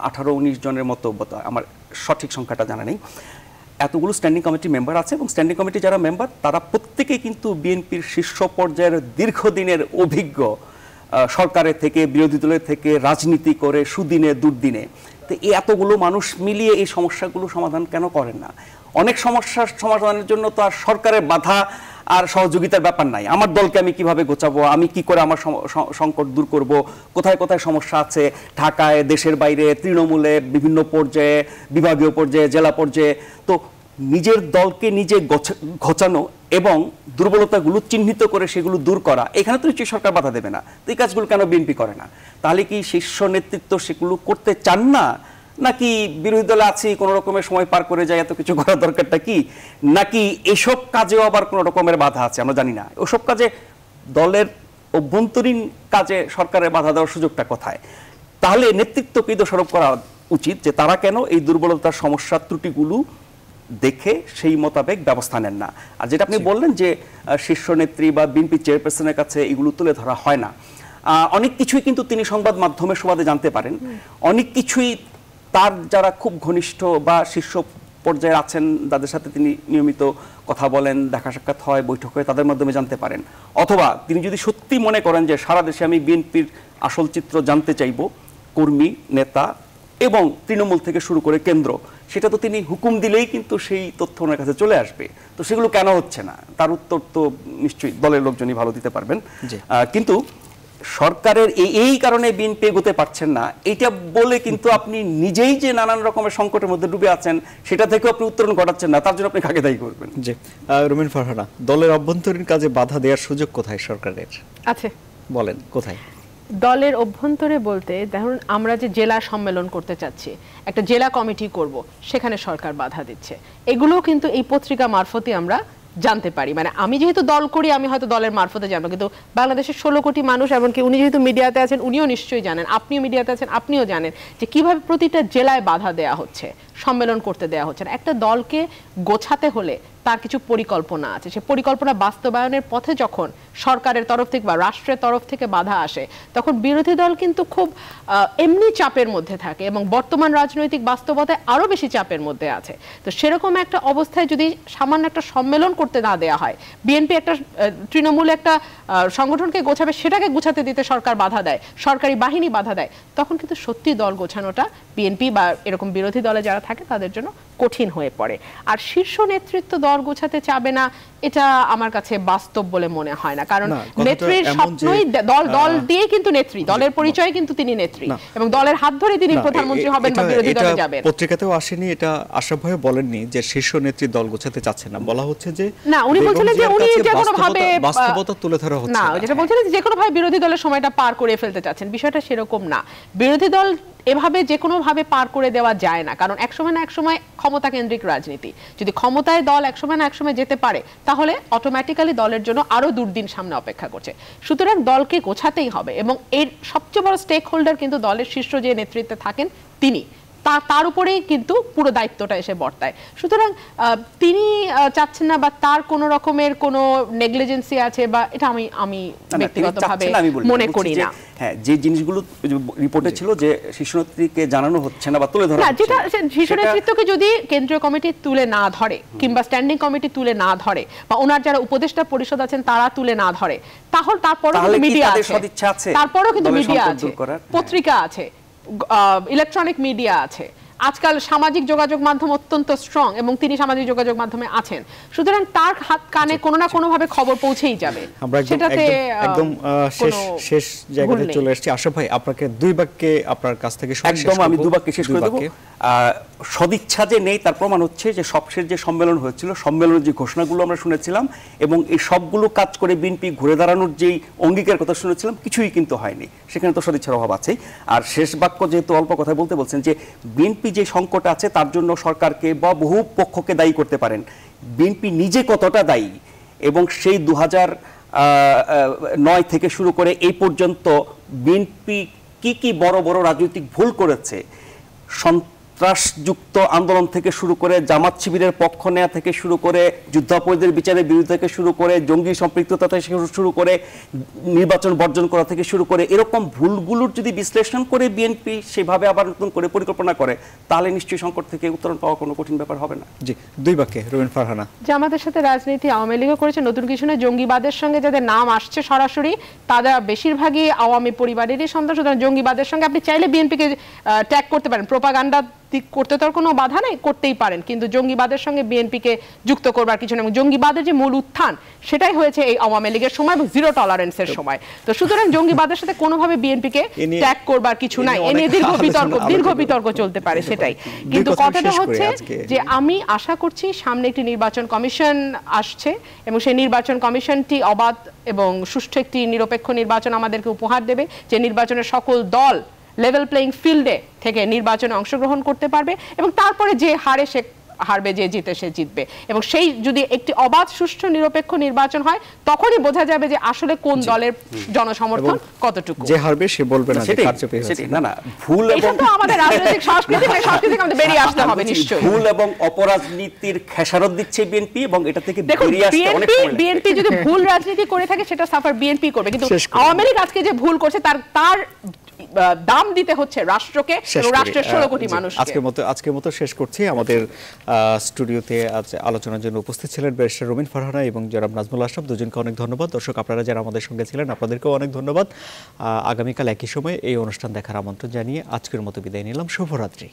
18-19 জনের মতো, আমার সঠিক সংখ্যাটা জানা নেই, এতগুলো স্ট্যান্ডিং কমিটি মেম্বার আছে। এবং স্ট্যান্ডিং কমিটি যারা মেম্বার তারা প্রত্যেকেই কিন্তু বিএনপির শীর্ষ পর্যায়ের দীর্ঘদিনের অভিজ্ঞ, সরকারের থেকে, বিরোধী দলের থেকে রাজনীতি করে সুদিনে দুর্দিনে। তো এই এতগুলো মানুষ মিলিয়ে এই সমস্যাগুলো সমাধান কেন করেন না? অনেক সমস্যার সমাধানের জন্য তো আর সরকারের বাধা আর সহযোগিতার ব্যাপার নাই। আমার দলকে আমি কিভাবে গোছাবো, আমি কি করে আমার সংকট দূর করব, কোথায় কোথায় সমস্যা আছে, ঢাকায়, দেশের বাইরে, তৃণমূলে, বিভিন্ন পর্যায়ে, বিভাগীয় পর্যায়ে, জেলা পর্যায়ে। তো নিজের দলকে নিজে ঘোচানো এবং দুর্বলতাগুলো চিহ্নিত করে সেগুলো দূর করা, এখানে তো নিশ্চয়ই সরকার বাধা দেবে না। তো এই কাজগুলো কেন বিএনপি করে না? তাহলে কি শীর্ষ নেতৃত্ব সেগুলো করতে চান না, নাকি বিরোধী দলে আছে কোনো রকমের সময় পার করে যায়, এত কিছু করার দরকারটা কি? নাকি এসব কাজেও আবার কোনো রকমের বাধা আছে, আমরা জানি না। ওসব কাজে, দলের অভ্যন্তরীণ কাজে সরকারের বাধা দেওয়ার সুযোগটা কোথায়? তাহলে নেতৃত্বকেই দোষারোপ করা উচিত যে তারা কেন এই দুর্বলতার সমস্যা ত্রুটিগুলো দেখে সেই মোতাবেক ব্যবস্থা নেন না। আর যেটা আপনি বললেন যে শীর্ষ নেত্রী বা বিএনপি চেয়ারপারসনের কাছে এগুলো তুলে ধরা হয় না, অনেক কিছুই কিন্তু তিনি সংবাদ মাধ্যমের সুবাদে জানতে পারেন, অনেক কিছুই তার যারা খুব ঘনিষ্ঠ বা শীর্ষ পর্যায়ে আছেন, তাদের সাথে তিনি নিয়মিত কথা বলেন, দেখা সাক্ষাৎ হয়, বৈঠক হয়, তাদের মাধ্যমে জানতে পারেন। অথবা তিনি যদি সত্যি মনে করেন যে সারা দেশে আমি বিএনপির আসল চিত্র জানতে চাইব, কর্মী, নেতা এবং তৃণমূল থেকে শুরু করে কেন্দ্র, সেটা তো তিনি হুকুম দিলেই কিন্তু সেই তথ্য ওনার কাছে চলে আসবে। তো সেগুলো কেন হচ্ছে না, তার উত্তর তো নিশ্চয়ই দলের লোকজনই ভালো দিতে পারবেন। কিন্তু সরকারের এই কারণে বিএনপি এগোতে পারছেন না, এইটা বলে কিন্তু আপনি নিজেই যে নানান রকমের সংকটের মধ্যে ডুবে আছেন, সেটা থেকে আপনি উত্তরণ ঘটাচ্ছেন না, তার জন্য আপনি কাকে দায়ী করবেন? জি, রুমিন ফারহানা, দলের অভ্যন্তরীণ কাজে বাধা দেওয়ার সুযোগ কোথায় সরকারের? আছে, বলেন কোথায়? দলের অভ্যন্তরে বলতে ধরুন আমরা যে জেলা সম্মেলন করতে চাচ্ছি, একটা জেলা কমিটি করব, সেখানে সরকার বাধা দিচ্ছে। এগুলোও কিন্তু এই পত্রিকা মারফতে আমরা জানতে পারি। মানে আমি যেহেতু দল করি, আমি হয়তো দলের মারফতে জানবো, কিন্তু বাংলাদেশের 16 কোটি মানুষ, এমনকি উনি যেহেতু মিডিয়াতে আছেন উনিও নিশ্চয়ই জানেন, আপনিও মিডিয়াতে আছেন আপনিও জানেন যে কিভাবে প্রতিটা জেলায় বাধা দেয়া হচ্ছে, সম্মেলন করতে দেয়া হচ্ছে না। একটা দলকে গোছাতে হলে তার কিছু পরিকল্পনা আছে, সে পরিকল্পনা বাস্তবায়নের পথে যখন সরকারের তরফ থেকে বা রাষ্ট্রের তরফ থেকে বাধা আসে, তখন বিরোধী দল কিন্তু খুব এমনি চাপের মধ্যে থাকে এবং বর্তমান রাজনৈতিক বাস্তবতায় আরো বেশি চাপের মধ্যে আছে। তো সেরকম একটা অবস্থায় যদি সামান্য একটা সম্মেলন করতে না দেয়া হয়, বিএনপি একটা তৃণমূল একটা সংগঠনকে গোছাবে, সেটাকে গোছাতে দিতে সরকার বাধা দেয়, সরকারি বাহিনী বাধা দেয়, তখন কিন্তু সত্যি দল গোছানোটা বিএনপি বা এরকম বিরোধী দলে যারা থাকে তাদের জন্য কঠিন হয়ে পড়ে। আর শীর্ষ নেতৃত্ব দল গোছাতে চাবে না, এটা আমার কাছে বাস্তব বলে মনে হয় না। কারণ নেত্রীর স্বপ্নই দল দিয়ে কিন্তু নেত্রী, দলের পরিচয় কিন্তু তিনি নেত্রী এবং দলের হাত ধরে তিনি প্রধানমন্ত্রী হবেন বা বিরোধী দলে যাবেন। পত্রিকাতেও আসেনি, এটা আশরাফ ভাই বলেননি যে শীর্ষ নেত্রী দল গোছাতে চাচ্ছে না, বলা হচ্ছে যে না, উনি বলছিলেন যে উনি যে কোনো ভাবে বাস্তবতা তুলে ধরা হচ্ছে না, যেটা বলছিলেন যে কোনো ভাবে বিরোধী দলের সময়টা পার করে ফেলতে চাচ্ছেন, বিষয়টা সেরকম না। বিরোধী দল এভাবে যে কোনো ভাবে পার করে দেওয়া যায় না, কারণ একসময় না একসময় ক্ষমতা কেন্দ্রিক রাজনীতি, যদি ক্ষমতায় দল একসময় না একসময় যেতে পারে তাহলে অটোমেটিক্যালি দলের জন্য আরো দুর্দিন সামনে অপেক্ষা করছে। সুতরাং দলকে গোছাতেই হবে এবং এর সবচেয়ে বড় স্টেক হোল্ডার কিন্তু দলের শীর্ষ যে নেতৃত্বে থাকেন তিনি, তার উপরেই কিন্তু পুরো দায়িত্বটা এসে বর্তায়। সুতরাং তিনি চাচ্ছেন না বা তার কোনো রকমের কোনো নেগলিজেন্সি আছে বা এটা আমি ব্যক্তিগতভাবে মনে করি না। হ্যাঁ, যে জিনিসগুলো রিপোর্টে ছিল যে শীর্ষ নেতৃত্বকে জানানো হচ্ছে না বা তুলে ধরা হচ্ছে না, যেটা শীর্ষ নেতৃত্বকে যদি কেন্দ্রীয় কমিটি তুলে না ধরে কিংবা স্ট্যান্ডিং কমিটি তুলে না ধরে বা ওনার যারা উপদেষ্টা পরিষদ আছেন তারা তুলে না ধরে, তাহলে তারপরও মিডিয়া আছে, তারপরও কিন্তু মিডিয়া আছে, পত্রিকা আছে, ইলেকট্রনিক মিডিয়া আছে, আজকাল সামাজিক যোগাযোগ মাধ্যম অত্যন্ত স্ট্রং এবং তিনি সামাজিক যোগাযোগ মাধ্যমে আছেন। সুতরাং তার হাত কানে কোনো না কোনো ভাবে খবর পৌঁছেই যাবে। আমরা একদম শেষ জায়গাতে চলে এসেছি। আশরাফ ভাই, আপনাকে দুই বাক্যে আপনার কাছ থেকে একদম আমি দুই বাক্যে শেষ করে দেব। সদিচ্ছা যে নেই তার প্রমাণ হচ্ছে যে সবশেষ যে সম্মেলন হয়েছিল, সম্মেলনের যে ঘোষণাগুলো আমরা শুনেছিলাম এবং এই সবগুলো কাজ করে বিএনপি ঘুরে দাঁড়ানোর যেই অঙ্গীকার কথা শুনেছিলাম কিছুই কিন্তু হয়নি, সেখানে তো সদিচ্ছার অভাব আছেই। আর শেষ বাক্য যেহেতু অল্প কথা বলছেন যে বিএনপি যে সংকট আছে তার জন্য সরকারকে বা বহু পক্ষকে দায়ী করতে পারেন, বিএনপি নিজে কতটা দায়ী এবং সেই 2009 থেকে শুরু করে এই পর্যন্ত বিএনপি কি বড় বড় রাজনৈতিক ভুল করেছে, সন্ত্রাসযুক্ত আন্দোলন থেকে শুরু করে জামাত শিবিরের পক্ষ নেওয়া থেকে শুরু করে যুদ্ধাপরাধীদের বিচারের বিরুদ্ধে থেকে শুরু করে জঙ্গি সম্পৃক্ততা থেকে শুরু করে নির্বাচন বর্জন করা থেকে শুরু করে এরকম ভুলগুলোর যদি বিশ্লেষণ করে বিএনপি সেভাবে আবার নতুন করে পরিকল্পনা করে তাহলে নিশ্চয়ই সংকট থেকে উত্তরণ পাওয়া কোনো কঠিন ব্যাপার হবে না। জি, দুই বাক্যে রুমিন ফারহানা। জামাতের সাথে রাজনীতি আওয়ামী লীগও করেছে, নতুন কিছু না। জঙ্গিবাদের সঙ্গে যাদের নাম আসছে সরাসরি তারা বেশিরভাগই আওয়ামী পরিবারেরই সন্তান। সুতরাং জঙ্গিবাদের সঙ্গে আপনি চাইলে বিএনপিকে ট্যাগ করতে পারেন, প্রোপাগান্ডা করতে তো কোনো বাধা নেই, করতেই পারেন, কিন্তু জঙ্গিবাদের সঙ্গে বিএনপিকে যুক্ত করবার কিছু নেই। এবং জঙ্গিবাদের যে মূল উত্থান সেটাই হয়েছে এই আওয়ামী লীগের সময় এবং জিরো টলারেন্সের সময়। তো সুতরাং জঙ্গিবাদের সাথে কোনোভাবে বিএনপিকে ট্যাগ করবার কিছু নাই, এ নিয়ে দীর্ঘ বিতর্ক চলতে পারে, সেটাই। কিন্তু কথাটা হচ্ছে যে আমি আশা করছি সামনে একটি নির্বাচন কমিশন আসছে এবং সেই নির্বাচন কমিশনটি অবাধ এবং সুষ্ঠু একটি নিরপেক্ষ নির্বাচন আমাদেরকে উপহার দেবে, যে নির্বাচনের সকল দল লেভেল প্লেইং ফিল্ডে থেকে নির্বাচনে অংশগ্রহণ করতে পারবে এবং তারপরে যে হারে সে হারবে, যে জিতে সে জিতবে। এবং সেই যদি একটি অবাধ সুষ্ঠু নিরপেক্ষ নির্বাচন হয় তখনই বোঝা যাবে যে আসলে কোন দলের জনসমর্থন কতটুকু। যে হারবে সে বলবে না যে কারচুপি হয়েছে। না ভুল এবং এটা তো আমাদের রাজনৈতিক সংস্কৃতি আমাদের বেরিয়ে আসতে হবে নিশ্চয়ই। ভুল এবং অপরাজনীতির খেসারত দিচ্ছে বিএনপি এবং এটা থেকে বেরিয়ে আসতে অনেক সময় লাগবে। বিএনপি যদি ভুল রাজনীতি করে থাকে সেটা সাফার বিএনপি করবে, কিন্তু আওয়ামী লীগ আজকে যে ভুল করছে তার দাম দিতে হচ্ছে রাষ্ট্রকে এবং রাষ্ট্রের 16 কোটি মানুষকে। আজকের মতো শেষ করছি। আমাদের স্টুডিওতে আজ আলোচনার জন্য উপস্থিত ছিলেন ব্যারিস্টার রুমিন ফারহানা এবং জনাব নাজমুল আশরাফ, দুজনকে অনেক ধন্যবাদ। দর্শক আপনারা যারা আমাদের সঙ্গে ছিলেন আপনাদেরকেও অনেক ধন্যবাদ। আগামীকাল একই সময়ে এই অনুষ্ঠান দেখার আমন্ত্রণ জানিয়ে আজকের মতো বিদায় নিলাম। শুভরাত্রি।